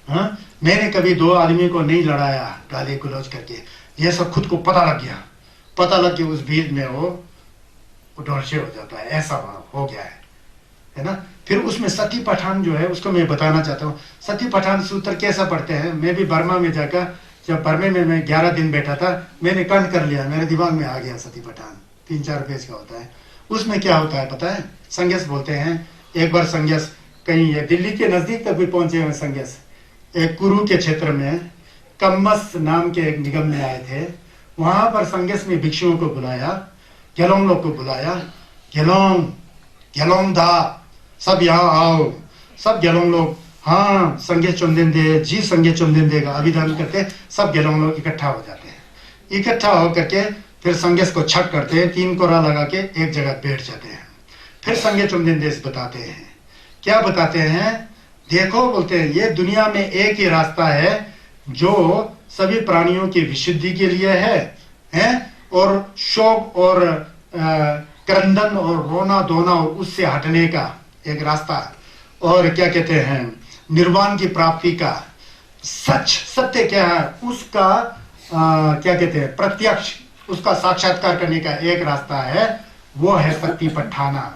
हाँ, मैंने कभी दो आदमी को नहीं लड़ाया गाली गलौज करके। ये सब खुद को पता लग गया, पता लग के उस भीड़ में वो ढोलसे हो जाता है, ऐसा हो गया है ना। फिर उसमें सती पठान जो है उसको मैं बताना चाहता हूँ। सती पठान सूत्र कैसा पढ़ते हैं, मैं भी बर्मा में जाकर, जब बर्मे में मैं 11 दिन बैठा था, मैंने कंठ कर लिया, मेरे दिमाग में आ गया सती पठान। 3-4 पेज का होता है। उसमें क्या होता है पता है, संगेस बोलते हैं। एक बार संगेस कहीं ये दिल्ली के नजदीक तक भी पहुंचे हुए संगेस, एक कुरु के क्षेत्र में कम्मस नाम के एक निगम में आए थे। वहां पर संगेस में भिक्षुओं को बुलाया, गेलोंग लोग को बुलाया। गेलोंग गेलोंग दा, सब यहाँ आओ। सब गेलोंग लोग हाँ संगे चुमदिन दे जी, संगे चुमदिन देगा अभिधान करते, सब गेलोंग लोग इकट्ठा हो जाते हैं। इकट्ठा होकर के फिर संगेस को छक करते हैं, 3 कोरा लगा के एक जगह बैठ जाते हैं। फिर संगे चुमदिन देश बताते हैं। क्या बताते हैं, देखो बोलते हैं ये दुनिया में एक ही रास्ता है जो सभी प्राणियों की विशुद्धि के लिए है और शोक और क्रंदन और रोना धोना और उससे हटने का एक रास्ता, और क्या कहते हैं निर्वाण की प्राप्ति का सच सत्य क्या है उसका क्या कहते हैं प्रत्यक्ष उसका साक्षात्कार करने का एक रास्ता है, वो है सती पठाना।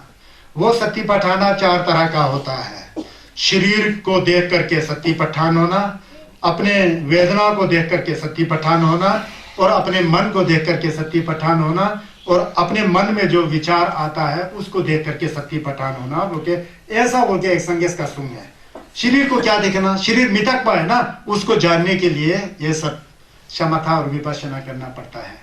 वो सती पठाना 4 तरह का होता है। शरीर को देख करके सती पठान होना, अपने वेदना को देख करके सती पठान होना, और अपने मन को देख करके सती पठान होना, और अपने मन में जो विचार आता है उसको देख करके सती पठान होना। बोल के ऐसा बोल के एक संगेस का सुन है। शरीर को क्या देखना, शरीर मिटक पाए ना, उसको जानने के लिए ये सब क्षमता और विपश्यना करना पड़ता है।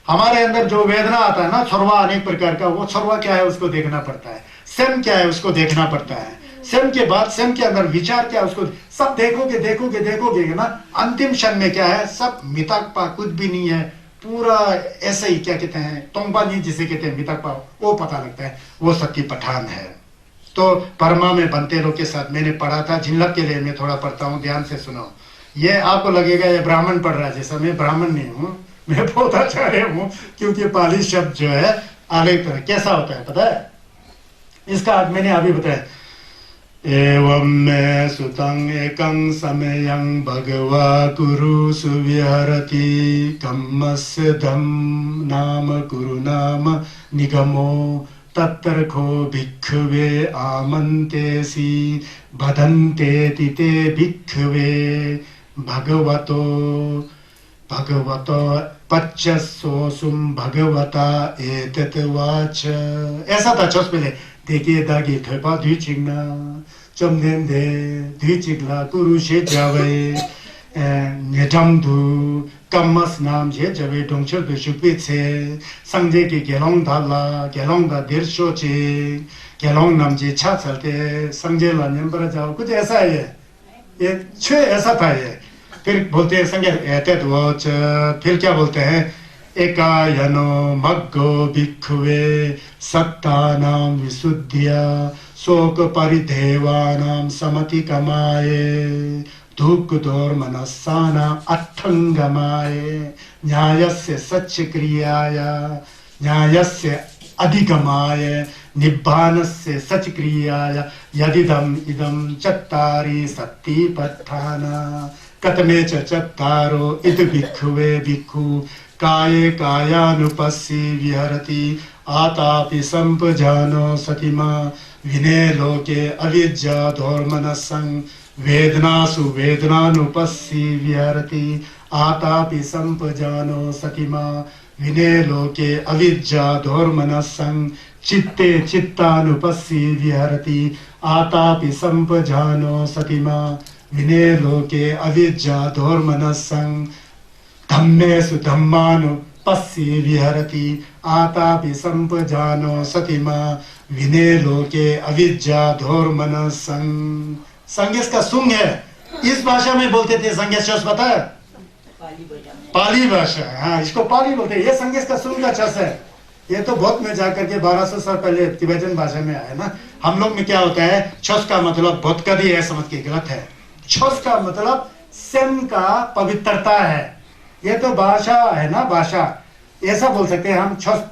हमारे अंदर जो वेदना आता है ना, छुरवा अनेक प्रकार का, वो छुरवा क्या है उसको देखना पड़ता है। स्वयं क्या है उसको देखना पड़ता है। स्वयं के बाद स्वयं के अंदर विचार क्या है उसको सब देखोगे देखोगे देखोगे ना, अंतिम क्षण में क्या है, सब मिताकपा कुछ भी नहीं है, पूरा ऐसे ही क्या कहते हैं तोंगबा जी जिसे कहते हैं मिताकपा, वो पता लगता है, वो सती पठान है। तो परमा में बंतेरो के साथ मैंने पढ़ा था, जिनलब के लिए मैं थोड़ा पढ़ता हूँ, ध्यान से सुनो। ये आपको लगेगा ये ब्राह्मण पढ़ रहा है, जैसा मैं ब्राह्मण नहीं हूँ, मैं पौधाचार्य हूँ, क्योंकि पाली शब्द जो है अलग तरह कैसा होता है पता है। इसका मैंने अभी बताया, एवं मे सुतं एकं समयं भगवा कुरु सुविहरति कम्मस्य धम नाम कुरु नाम निगमो तत्रखो भिक्खवे आमन्तेसि बदन्ते तिते भिक्खवे भगवतो पच्चसोसुम भगवता एतत् वाच। ऐसा था चौस पहले देखिए दागी थपा द्विचिग्ना चमदेन दे द्विचिगला कुरुशे जावे नेजमधु कम्मस नाम जे जवे डोंगचर बेशुपे छे संजे के गेलोंग धाला गेलोंग दा देरशो चे गेलोंग नाम जे छा चलते संजे ला नंबर जाओ, कुछ ऐसा है ये छे ऐसा था ये। फिर बोलते हैं संगे एतत् वाच, फिर क्या बोलते हैं, एकायनो मग्गो भिक्खवे सत्तानां विशुद्ध्या शोक परिदेवानां समति कमाये दुःख दोर्मनस्सानां अट्ठंगमाये न्यायस्य सच्च क्रियाय न्यायस्य अधिगमाय निब्बानस्य सच क्रियाय यदिदम इदम चत्तारि सत्ति पठाना कतमे च चत्तारो इद भिक्खवे भिक्खु काये कायानुपस्सी विहरति आतापि संपजानो सतिमा विने लोके अविद्या धोर्मनसं वेदनासु वेदनानुपस्सी विहरति आतापि संपजानो सतिमा विने लोके अविद्या धोर्मनसं चित्ते चित्तानुपस्सी विहरति आतापि संपजानो सतिमा विने लोके अविद्या धोर्मनसं धम्मेषु धम्मानुपस्सी विहरति आतापि संपजानो सतिमा विने लोके अविद्या धोर्मनसं। संगेस का सुंग है, इस भाषा में बोलते थे संगेस चौस, पता है पाली भाषा, हाँ इसको पाली बोलते हैं। ये संगेस का सुंग का चस है। ये तो बहुत में जाकर के 1200 साल पहले तिब्बतन भाषा में आया ना। हम लोग में क्या होता है, छस का मतलब बहुत कभी है समझ के गलत है। छस का मतलब स्वयं का पवित्रता है। ये तो भाषा है ना, भाषा ऐसा बोल सकते हैं हम। छस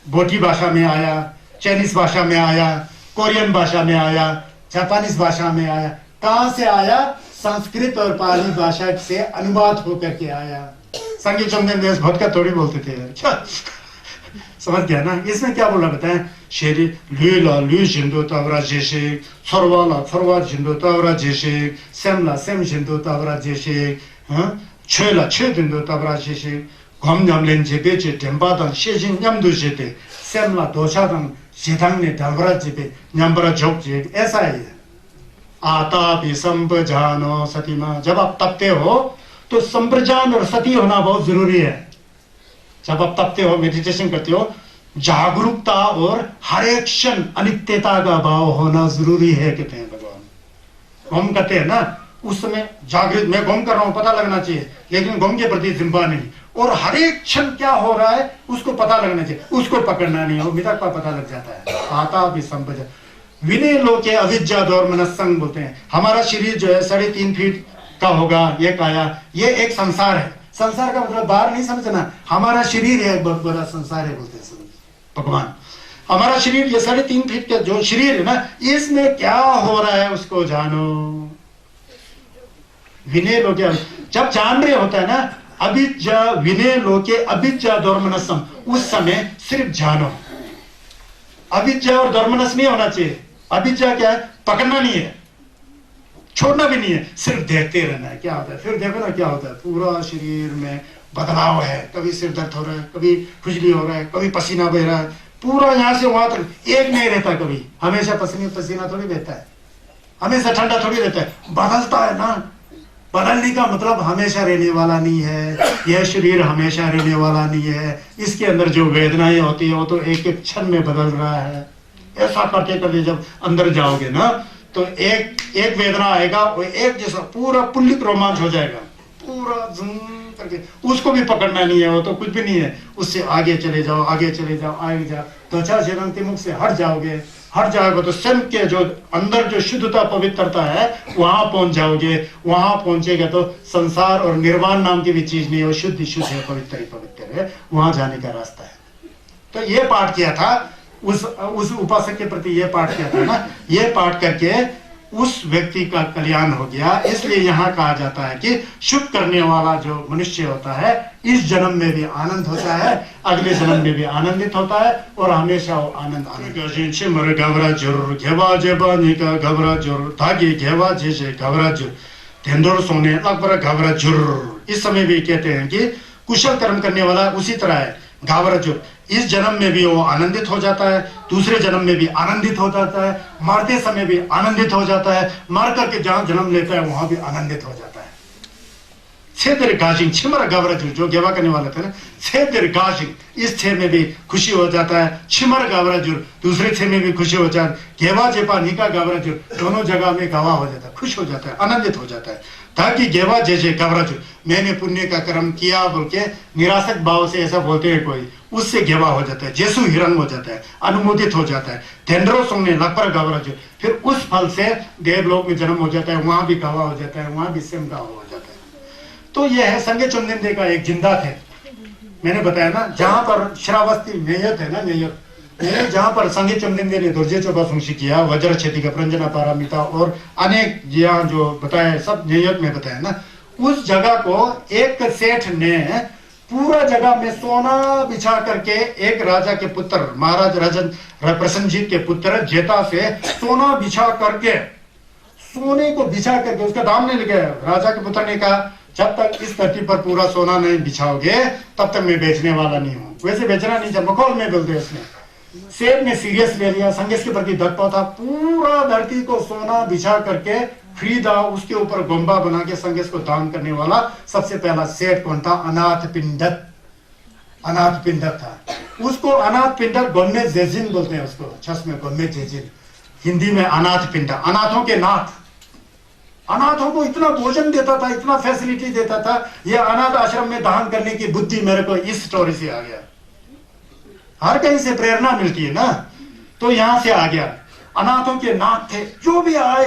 बोटी भाषा में आया, चाइनीज भाषा में आया, कोरियन भाषा में आया, जापानीज भाषा में आया। कहां से आया? संस्कृत और पाली भाषा से अनुवाद होकर के आया। संगीत चंदन देश भटका थोड़ी बोलते थे यार, क्या समझ गया ना? इसमें क्या बोला बताएं? शेरी ल्यूला ल्यू जिंदो तावरा जैसे, फरवाला फरवा जिंदो तावरा जैसे, सेमला सेम जिंदो तावरा जैसे, छेला छे जिंदो तावरा जैसे, घम झमलेन जेबे जे टेम्बादन शेजिन न्यामदु जेते, सेमला दोछादन जेदांग ने डालबरा जेबे न्यामबरा जोक जे, ऐसा है। आता भी संप्रजानो सतीमा, जब आप तपते हो तो संप्रजान और सती होना बहुत जरूरी है। जब आप तपते हो, मेडिटेशन करते हो, जागरूकता और हर एक क्षण अनित्यता का भाव होना जरूरी है, कहते हैं भगवान। घूम करते हैं ना, उस समय जागृत, मैं घूम कर रहा हूं पता लगना चाहिए, लेकिन घूम के प्रति जिम्मा नहीं। और हर एक क्षण क्या हो रहा है उसको पता लगना चाहिए, उसको पकड़ना नहीं हो, मितक का पता लग जाता है। आता भी संप्रजा विनय लोके अविद्या दौर मनस्संग बोलते हैं। हमारा शरीर जो है 3.5 फीट का होगा, ये काया, ये एक संसार है। संसार का मतलब बाहर नहीं समझना, हमारा शरीर है, बहुत बड़ा संसार है बोलते हैं भगवान। हमारा शरीर ये 3.5 फीट का जो शरीर है ना, इसमें क्या हो रहा है उसको जानो। विनय लोके, जब जान रहे होता है ना, अविद्या विनय लोके अविद्या दौर मनस्सम, उस समय सिर्फ जानो। अविद्या और दौर्मनस नहीं होना चाहिए। अविद्या क्या है? पकड़ना नहीं है, छोड़ना भी नहीं है, सिर्फ देखते रहना है क्या होता है। फिर देखो ना क्या होता है, पूरा शरीर में बदलाव है, कभी सिर दर्द हो रहा है, कभी खुजली हो रहा है, कभी पसीना बह रहा है, पूरा यहां से वहां तक एक नहीं रहता। कभी हमेशा पसीना थोड़ी रहता है, हमेशा ठंडा थोड़ी रहता है, बदलता है ना। बदलने का मतलब हमेशा रहने वाला नहीं है, यह शरीर हमेशा रहने वाला नहीं है। इसके अंदर जो वेदनाएं होती है वो तो एक एक क्षण में बदल रहा है। ऐसा करते करते जब अंदर जाओगे ना, तो एक वेदना आएगा, वो एक जैसा पूरा पुल्लिक रोमांच हो जाएगा, पूरा झूम करके, उसको भी पकड़ना नहीं है, वो तो कुछ भी नहीं है। उससे आगे चले जाओ, आगे चले जाओ, आगे जाओ, त्वचा शेरंती मुख से हट जाओगे, हट जाओगे तो स्वयं के जो अंदर जो शुद्धता पवित्रता है वहां पहुंच जाओगे। वहां पहुंचेगा तो संसार और निर्वाण नाम की भी चीज नहीं है, वो शुद्ध शुद्ध है, पवित्र ही पवित्र है, वहां जाने का रास्ता है। तो ये पाठ किया था, उस उपासक के प्रति ये पाठ किया था ना, ये पाठ करके उस व्यक्ति का कल्याण हो गया। इसलिए यहाँ कहा जाता है कि शुभ करने वाला जो मनुष्य होता है, इस जन्म में भी आनंद होता है, अगले जन्म में भी आनंदित होता है, और हमेशा वो आनंद इस समय भी कहते हैं कि कुशल कर्म करने वाला उसी तरह है, घावराजुर। इस जन्म में भी वो आनंदित हो जाता है, दूसरे जन्म में भी आनंदित हो जाता है, मरते समय भी आनंदित हो जाता है, मर करके जहां जन्म लेता है वहां भी आनंदित हो जाता है। छेदर गाजिंग छिमर गावराजुर, जो गेवा करने वाले थे ना, छेदर गाजिंग, इस छे में भी खुशी हो जाता है, छिमर गावराजुर दूसरे छे में भी खुशी हो जाता है, गेवा जेपा निका गावराजुर दोनों जगह में गवा हो जाता है, खुश हो जाता है, आनंदित हो जाता है। ताकि गेवा जैसे गावराजुर, मैंने पुण्य का कर्म किया बोल के निराशक भाव से ऐसा बोलते हैं कोई, उससे गेवा हो जाता है, जैसु हिरंग हो जाता है, अनुमोदित हो जाता है। तेंद्रो सोने लपर गावराजुर, फिर उस फल से देवलोक में जन्म हो जाता है, वहां भी गवा हो जाता है, वहां भी सेम गवा हो जाता है। तो यह है संगे चुनदिंदे का एक जिंदा थे। मैंने बताया ना, जहां पर श्रावस्ती नेयत है ना, नेयत जहां पर संगे चुनदिंदे ने दुर्जे चौबा सुंशी किया, वज्र क्षेति का प्रंजना पारामिता और अनेक यहाँ जो बताया सब नेयत में बताया ना, उस जगह को एक सेठ ने पूरा जगह में सोना बिछा करके, एक राजा के पुत्र महाराज राजन प्रसन्नजीत के पुत्र जेता से सोना बिछा करके, सोने को बिछा करके उसका दाम नहीं लगे। राजा के पुत्र ने कहा, जब तक इस धरती पर पूरा सोना नहीं बिछाओगे तब तक मैं बेचने वाला नहीं हूं। वैसे बेचना नहीं था, मखौल में बोलते उसने। सेठ ने सीरियस ले लिया, संगीत के प्रति दत्ता था, पूरा धरती को सोना बिछा करके खरीदा, उसके ऊपर गोंबा बना के संगीत को दान करने वाला सबसे पहला सेठ कौन था? अनाथ पिंडक। अनाथ पिंडक था। उसको अनाथ पिंडक गोमे जेजिन बोलते हैं, उसको छस में गोमे जेजिन, हिंदी में अनाथ पिंडक, अनाथों के नाथ। अनाथों को इतना भोजन देता था, इतना फैसिलिटी देता था। यह अनाथ आश्रम में दान करने की बुद्धि मेरे को इस स्टोरी से आ गया। हर कहीं से प्रेरणा मिलती है ना, तो यहां से आ गया। अनाथों के नाथ थे, जो भी आए,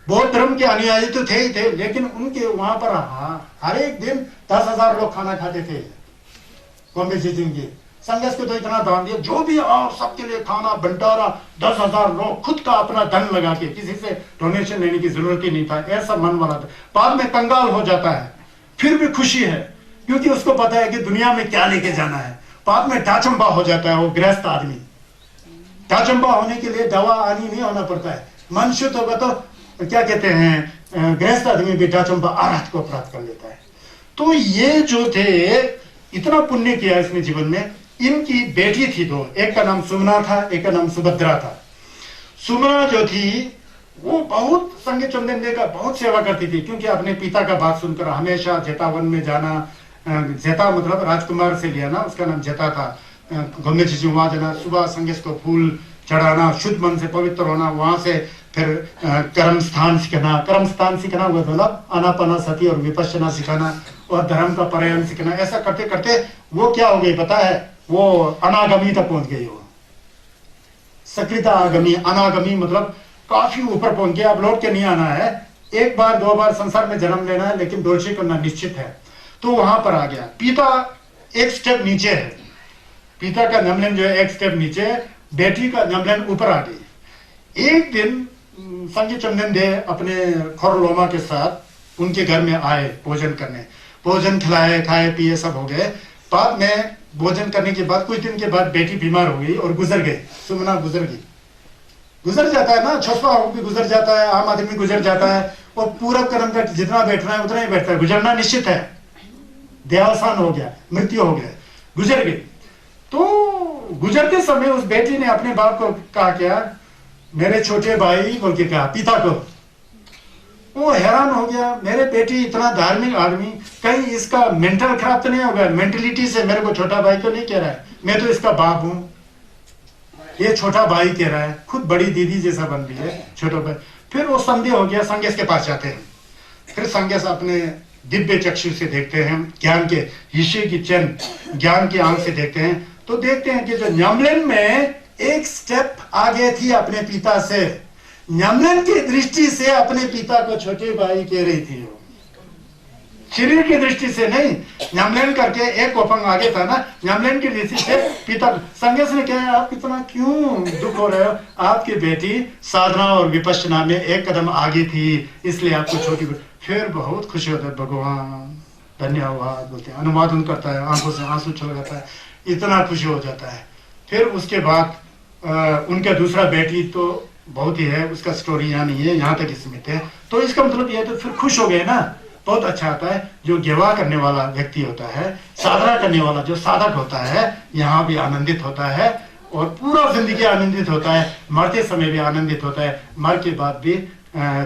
बौद्ध धर्म के अनुयायी तो थे ही थे, लेकिन उनके वहां पर हर एक दिन 10,000 लोग खाना खाते थे, गोमे जेजिन के। संघर्ष को तो इतना दान दिया, जो भी आओ सबके लिए खाना बंटारा, 10,000 लोग, खुद का अपना धन लगा के, किसी से डोनेशन लेने की जरूरत ही नहीं था, ऐसा मन वाला था। बाद में कंगाल हो जाता है, फिर भी खुशी है, क्योंकि उसको पता है कि दुनिया में क्या लेके जाना है। बाद में टाचंबा हो जाता है वो गृहस्थ आदमी। टाचंबा होने के लिए दवा आनी नहीं होना पड़ता है, मन शुद्ध होगा तो क्या कहते हैं, गृहस्थ आदमी भी टाचंबा आराध को प्राप्त कर लेता है। तो ये जो थे, इतना पुण्य किया इसने जीवन में। इनकी बेटी थी दो, एक का नाम सुमना था, एक का नाम सुभद्रा था। सुमना जो थी वो बहुत संगे चंदन का बहुत सेवा करती थी, क्योंकि अपने पिता का बात सुनकर हमेशा जेतावन में जाना, जेता मतलब राजकुमार से लिया ना, उसका नाम जेता था, घूमने चीजें वहां जाना, सुबह संगेश को फूल चढ़ाना, शुद्ध मन से पवित्र होना, वहां से फिर कर्म स्थान सिखाना। कर्म स्थान सिखाना वो मतलब आनापाना सती और विपश्यना सिखाना और धर्म का पर्यायन सिखाना। ऐसा करते करते वो क्या हो गई पता है, वो अनागमी तक पहुंच गई। वो सकृता आगमी, अनागमी मतलब काफी ऊपर पहुंच गया। अब लौट के नहीं आना है, एक बार दो बार संसार में जन्म लेना है, लेकिन दोषी करना निश्चित है। तो वहां पर आ गया। पिता एक स्टेप नीचे है, पिता का नमलन जो है एक स्टेप नीचे, बेटी का नमलन ऊपर आ गई। एक दिन संजय चंदन दे अपने खोरलोमा के साथ उनके घर में आए भोजन करने, भोजन खिलाए, खाए पिए सब हो गए। बाद में भोजन करने के बाद कुछ दिन के बाद बेटी बीमार हो गई और गुजर गई। सुमना गुजर गई। गुजर जाता है ना, छुपा भी गुजर जाता है, आम आदमी गुजर जाता है, और पूरब कर्म का जितना बैठना है उतना ही बैठता है, गुजरना निश्चित है। देहावसान हो गया, मृत्यु हो गया, गुजर गई। तो गुजरते समय उस बेटी ने अपने बाप को कहा, क्या मेरे छोटे भाई बोल के कहा पिता को। वो हैरान हो गया, मेरे बेटी इतना धार्मिक आदमी, कहीं इसका मेंटल खराब तो नहीं हो गया, मेंटलिटी से मेरे को छोटा भाई तो नहीं कह रहा है, मैं तो इसका बाप हूं, ये छोटा भाई कह रहा है, खुद बड़ी दीदी जैसा बन रही है छोटा भाई। फिर वो संदेह हो गया, संगेश के पास जाते हैं। फिर संगेश अपने दिव्य चक्षु से देखते हैं, ज्ञान के ऋषि की चंद ज्ञान की आंख से देखते हैं, तो देखते हैं कि जो न्यामलेन में एक स्टेप आगे थी अपने पिता से, न्यामलेन की दृष्टि से अपने पिता को छोटे भाई कह रही थी। वो शरीर की दृष्टि से नहीं, न्यामलेन करके एक कोपंग आगे था ना, न्यामलेन की दृष्टि से पिता। संगेश ने कहा, आप इतना क्यों दुख हो रहे हो, आपकी बेटी साधना और विपश्यना में एक कदम आगे थी, इसलिए आपको छोटी। फिर बहुत खुशी होता है, भगवान धन्यवाद बोलते हैं, अनुवादन करता है, आंखों से आंसू छलक जाता है, इतना खुशी हो जाता है। फिर उसके बाद उनका दूसरा बेटी तो बहुत ही है, उसका स्टोरी यहाँ नहीं है, यहाँ तक सीमित है। तो इसका मतलब यह है, तो फिर खुश हो गए ना, बहुत अच्छा होता है। जो गेवा करने वाला व्यक्ति होता है, साधना करने वाला जो साधक होता है, यहाँ भी आनंदित होता है और पूरा जिंदगी आनंदित होता है, मरते समय भी आनंदित होता है, मर के बाद भी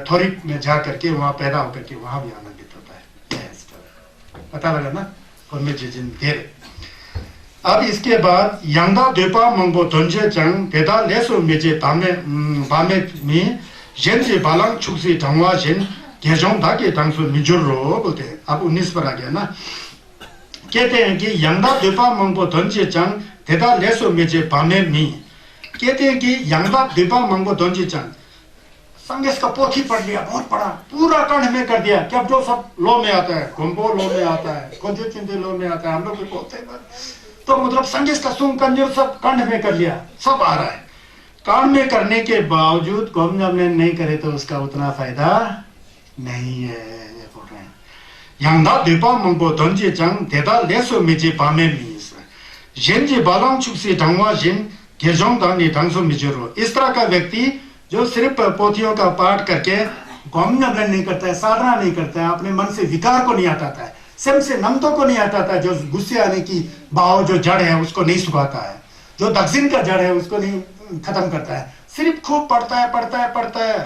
थोड़ी में जा करके वहां पैदा होकर के वहां भी आनंदित होता है। पता लगा ना कौन में घेरे। अब इसके बाद यांदा द्वीपा मंगो धनजे जंग तेदा लेसो मेजे तामे बामे में जेंजे बालंग छुक्सी ढंगवा जेन घेजों धाके ढंगसो मिजुर्रो बोलते हैं। अब 19 पर आ गया ना, कहते हैं कि यांदा द्वीपा मंगो धनजे जंग तेदा लेसो मेजे बामे में, कहते हैं कि यांदा द्वीपा मंगो धनजे जंग, संगेश का पोथी पढ़ लिया, बहुत पढ़ा, पूरा कंठ में कर दिया। क्या जो सब लो में आता है, कुंभो लो में आता है, कुंजे चिंते लो में आता है, हम लोग भी बोलते हैं। तो मतलब संगेश का सुम कंजूर सब कंठ में कर लिया, सब आ रहा है। कान में करने के बावजूद गोम ने नहीं करे तो उसका उतना फायदा नहीं है, ये बोल रहे हैं। यांदा द्वीपा मंगो धनजे जंग तेदा लेसो मेजे पामे मीस जेंजे बालांग छुक्सी ढंगवा जिन घेजों दानी ढंगसो मिजुरो। इस तरह का व्यक्ति जो सिर्फ पोथियों का पाठ करके गौम नहीं करता है, साधना नहीं करता है, अपने मन से विकार को नहीं हटाता है, स्वयं से नमतों को नहीं हटाता है, जो गुस्से आने की भाव जो जड़ है उसको नहीं सुखाता है, जो दक्षिण का जड़ है उसको नहीं खत्म करता है, सिर्फ खूब पढ़ता है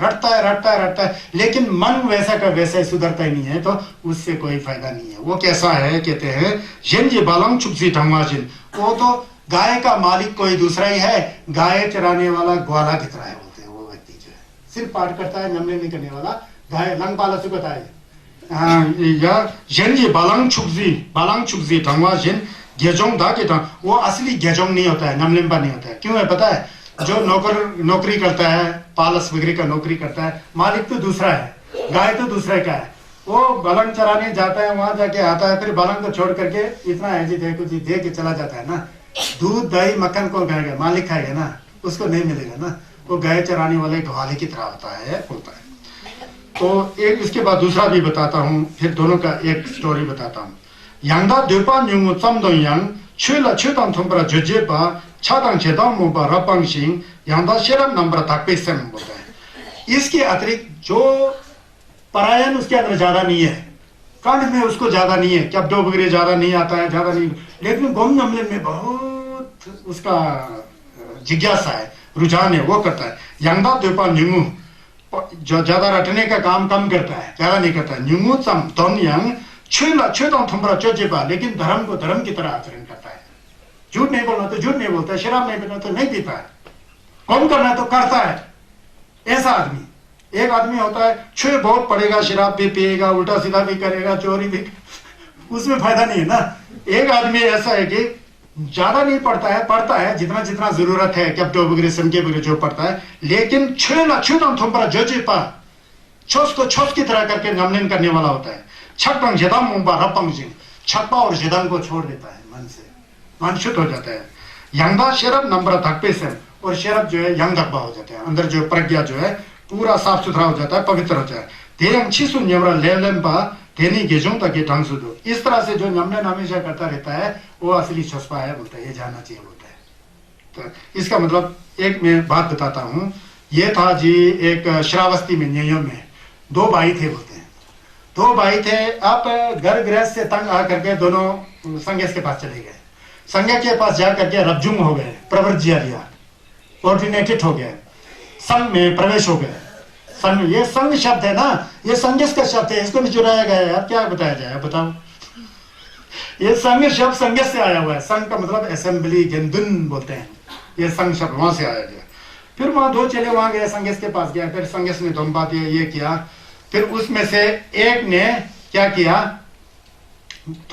रटता है, लेकिन मन वैसा का वैसा ही सुधरता ही नहीं है, तो उससे कोई फायदा नहीं है। वो कैसा है, कहते हैं जेंजे बालंग छुपसी ढंगवा जिन, वो तो गाय का मालिक कोई दूसरा ही है, गाय चराने वाला ग्वाला की तरह है, बोलते हैं वो व्यक्ति जो है, सिर्फ पाठ करता है, नमने नहीं करने वाला, गाय लंग पाला सुखता है। या जेंजे बालंग छुपसी ढंगवा जिन घेजों दा के ढंग, वो असली घेजों नहीं होता है, नमलिम्बा नहीं होता है। क्यों है पता है, जो नौकरी करता है, पालस वगैरह का नौकरी करता है, मालिक तो दूसरा है, गाय तो दूसरे का है, वो बलंग चराने जाता है, वहां जाके आता है, फिर बलंग को छोड़ करके इतना है जी देखो जी दे के चला जाता है ना, दूध दही मक्खन को गाय मालिक खाएगा ना, उसको नहीं मिलेगा ना, वो गाय चराने वाले ग्वाले की तरह होता है बोलता है। तो एक इसके बाद दूसरा भी बताता हूँ, फिर दोनों का एक स्टोरी बताता हूँ। 양다 되파 뇽 쌈동양 최라 최단 통브라 저제바 차당 제단 모바 라방싱 양다 शेरम नंबर ताकपेसम बोलता है। इसके अतिरिक्त जो परायण उसके अंदर ज्यादा नहीं है, कंठ में उसको ज्यादा नहीं है, क्या डो वगैरह ज्यादा नहीं आता है, ज्यादा नहीं, लेकिन गोम नमले में बहुत उसका जिज्ञासा है, रुझान है, वो करता है। यांगदा द्वीपा न्यूमू जो ज्यादा रटने का काम कम करता है, ज्यादा नहीं करता है। न्यूमू सम तोन्यांग छुला छुदम थुमरा चोजेबा, लेकिन धर्म को धर्म की तरह आचरण करता है। झूठ नहीं बोलना तो झूठ नहीं बोलता है, शराब नहीं पीना तो नहीं पीता है, कम करना तो करता है। ऐसा आदमी, एक आदमी होता है छुए बहुत पड़ेगा, शराब भी पिएगा, उल्टा सीधा भी करेगा, चोरी भी, उसमें फायदा नहीं है ना। एक आदमी ऐसा है कि ज्यादा नहीं पढ़ता है जितना जितना जरूरत है, कैप्टो वगैरह संके वगैरह जो पढ़ता है, लेकिन छुला छुदम थुमरा जोजेबा, छोस को छोस की तरह करके गमलन करने वाला होता है। छकपंग जेदाम मुंबा रपंग जिंग, छप्पा और जेदाम को छोड़ देता है, मन से मन शुद्ध हो जाता है। यंगदा शेरब नंबर धकपे से, और शेरब जो है यंग धब्बा हो जाता है, अंदर जो प्रज्ञा जो है पूरा साफ सुथरा हो जाता है, पवित्र हो जाता है। तेरंग छिसु न्यमरा लेलेंपा तेनी गेजों तक ये ढंग सुधो, इस तरह से जो नमने हमेशा करता रहता है वो असली छुस्पा है बोलता है, ये जानना चाहिए बोलता है। तो इसका मतलब एक मैं बात बताता हूँ, ये था जी एक श्रावस्ती में न्यायों में दो भाई थे बोलते हैं, दो भाई थे। अब घर गृहस्थ से तंग आ करके दोनों संगेश के पास चले गए, संज्ञा के पास जा करके रबजुम हो गए, प्रवर्जिया लिया, ऑर्डिनेटेड हो गए, संघ में प्रवेश हो गए। संघ, ये संघ शब्द है ना, ये संगेश का शब्द है, इसको भी चुराया गया है, अब क्या बताया जाए बताओ। ये संघ शब्द संगेश से आया हुआ है, संघ का मतलब असेंबली गेंदुन बोलते हैं, ये संघ शब्द वहां से आया गया। फिर वहां दो चले वहां गए, संगेश के पास गया, फिर संगेश ने धमका दिया, ये किया। फिर उसमें से एक ने क्या किया,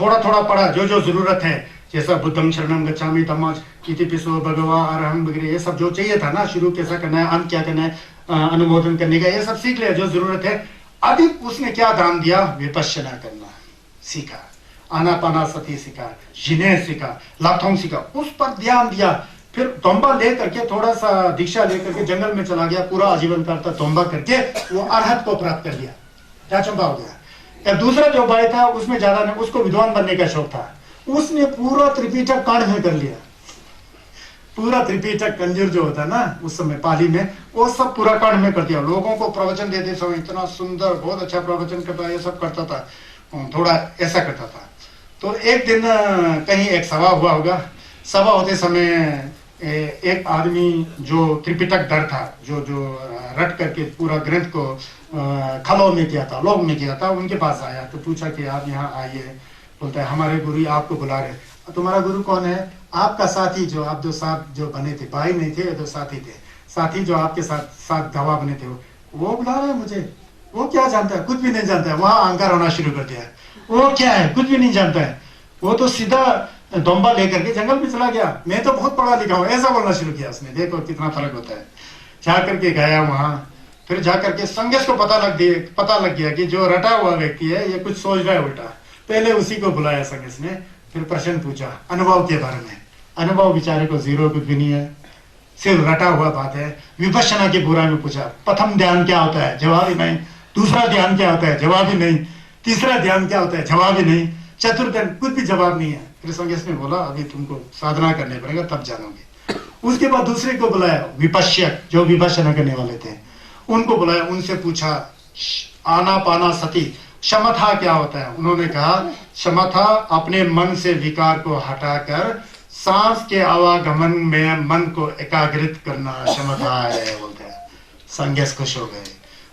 थोड़ा थोड़ा पढ़ा जो जो जरूरत है, जैसा बुद्धम शरणम गच्छामि धम्मं इति पिसो भगवा अरहं वगैरह, ये सब जो चाहिए था ना, शुरू कैसा करना है, अंत क्या करना है, अनुमोदन करने का, ये सब सीख लिया जो जरूरत है। अभी उसने क्या दान दिया, विपश्यना करना सीखा, आनापाना सती सीखा, जिन्हें सीखा, लाथोंग सीखा, उस पर ध्यान दिया। फिर तोंबा ले करके थोड़ा सा दीक्षा लेकर के जंगल में चला गया, पूरा आजीवन करता तोंबा करके वो अरहत को प्राप्त कर लिया, क्या चंबा हो गया। दूसरा जो भाई था उसमें ज्यादा नहीं, उसको विद्वान बनने का शौक था, उसने पूरा त्रिपिटक कांड में कर लिया, पूरा त्रिपिटक कंजूर जो होता है ना उस समय पाली में, वो सब पूरा कांड में कर दिया। लोगों को प्रवचन देते समय इतना सुंदर, बहुत अच्छा प्रवचन करता, ये सब करता था, थोड़ा ऐसा करता था। तो एक दिन कहीं एक सभा हुआ होगा, सभा होते समय एक आदमी जो त्रिपिटक दर था, जो जो रट करके पूरा ग्रंथ को खलो में किया था, लोग में किया था, उनके पास आया तो पूछा कि आप यहाँ आइए। बोलता है हमारे गुरु आपको बुला रहे। तुम्हारा गुरु कौन है? आपका साथी, जो आप दो साथ जो बने थे, भाई नहीं थे, दो साथी थे, साथी जो आपके साथ गवाह बने थे, वो बुला रहे मुझे। वो क्या जानता है? कुछ भी नहीं जानता है। वहां अहंकार होना शुरू कर दिया, वो क्या है, कुछ भी नहीं जानता है, वो तो सीधा दोंबा लेकर के जंगल में चला गया, मैं तो बहुत पढ़ा लिखा हूँ, ऐसा बोलना शुरू किया उसने। देखो कितना फर्क होता है। जा करके गया वहां, फिर जा करके संगेश को पता लग गया कि जो रटा हुआ व्यक्ति है ये कुछ सोच रहा है उल्टा। पहले उसी को बुलाया संगेश ने, फिर प्रश्न पूछा अनुभव के बारे में। अनुभव बेचारे को जीरो, कुछ भी नहीं है, सिर्फ रटा हुआ बात है। विपश्यना के बुरा में पूछा प्रथम ध्यान क्या होता है, जवाब ही नहीं। दूसरा ध्यान क्या होता है, जवाब ही नहीं। तीसरा ध्यान क्या होता है, जवाब ही नहीं। चतुर्थ ध्यान, कुछ भी जवाब नहीं है। फिर संगेश ने बोला अभी तुमको साधना करने पड़ेगा तब जानोगे। उसके बाद दूसरे को बुलाया, विपश्यक जो विपश्यना करने वाले थे, उनको बुलाया, उनसे पूछा आनापाना सती शमथा क्या होता है। उन्होंने कहा शमथा अपने मन से विकार को हटाकर सांस के आवागमन में मन को एकाग्रित करना शमथा है बोलते हैं। संगेश खुश हो गए।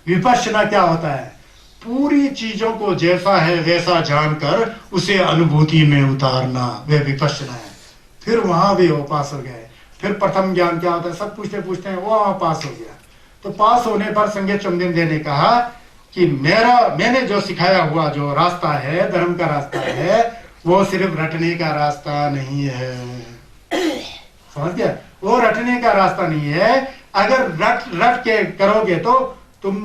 विपश्यना क्या होता है? पूरी चीजों को जैसा है वैसा जानकर उसे अनुभूति में उतारना, वे विपश्यना है। फिर वहां भी वो पास हो गए। फिर प्रथम ज्ञान क्या होता है, सब पूछते पूछते हैं, वो पास हो गया। तो पास होने पर संगेश चुमदिन ने कहा कि मैंने जो सिखाया हुआ जो रास्ता है, धर्म का रास्ता है, वो सिर्फ रटने का रास्ता नहीं है। समझ गया? वो रटने का रास्ता नहीं है। अगर रट के करोगे तो तुम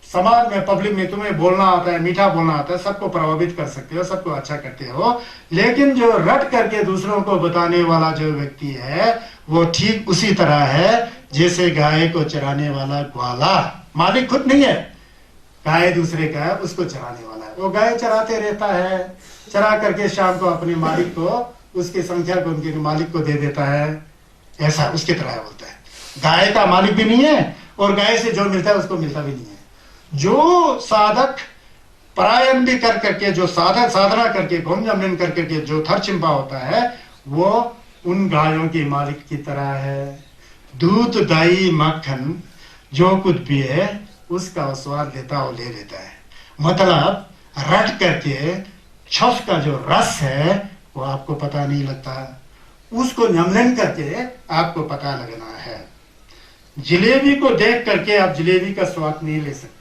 समाज में, पब्लिक में तुम्हें बोलना आता है, मीठा बोलना आता है, सबको प्रभावित कर सकते हो, सबको अच्छा करते हो, लेकिन जो रट करके दूसरों को बताने वाला जो व्यक्ति है वो ठीक उसी तरह है जैसे गाय को चराने वाला ग्वाला। मालिक खुद नहीं है, गाय दूसरे का है, उसको चराने वाला है। वो गाय चराते रहता है, चरा करके शाम को अपने मालिक को, उसकी संख्या को उनके मालिक को दे देता है। ऐसा उसकी तरह बोलता है। गाय का मालिक भी नहीं है और गाय से जो मिलता है उसको मिलता भी नहीं है। जो साधक परायण भी कर करके, जो साधना करके, घूम जमन कर करके जो थर चिंपा होता है, वो उन गायों के मालिक की तरह है। दूध दही मक्खन जो कुछ भी है उसका स्वाद लेता और ले लेता है। मतलब रट करके छस का जो रस है वो आपको पता नहीं लगता, उसको नमलन करके आपको पता लगना है। जलेबी को देख करके आप जलेबी का स्वाद नहीं ले सकते।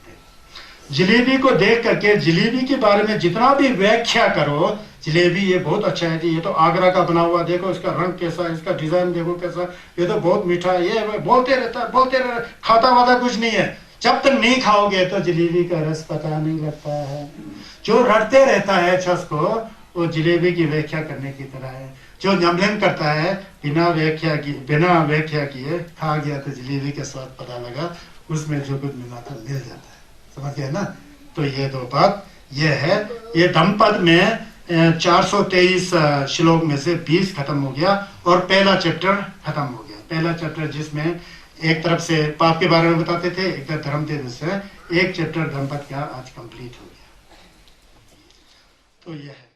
जलेबी को देख करके जलेबी के बारे में जितना भी व्याख्या करो, जलेबी ये बहुत अच्छा है जी, ये तो आगरा का बना हुआ, देखो इसका रंग कैसा है, इसका डिजाइन देखो कैसा, ये तो बहुत मीठा है, ये बोलते रहता है, बोलते रहता, खाता वाता कुछ नहीं है। जब तक नहीं खाओगे तो जलेबी का रस पता नहीं लगता है। जो रटते रहता है छस को, वो जलेबी की व्याख्या करने की तरह है। जो नमलन करता है बिना व्याख्या किए खा गया तो जलेबी का स्वाद पता लगा, उसमें जो कुछ मिला था मिल जाता है। समझ गए ना? तो ये दो बात ये है। ये धम्मपद में 423 श्लोक में से 20 खत्म हो गया और पहला चैप्टर खत्म हो गया। पहला चैप्टर जिसमें एक तरफ से पाप के बारे में बताते थे, एक तरफ धर्म थे, दूसरे एक चैप्टर धम्मपद का आज कंप्लीट हो गया। तो ये है।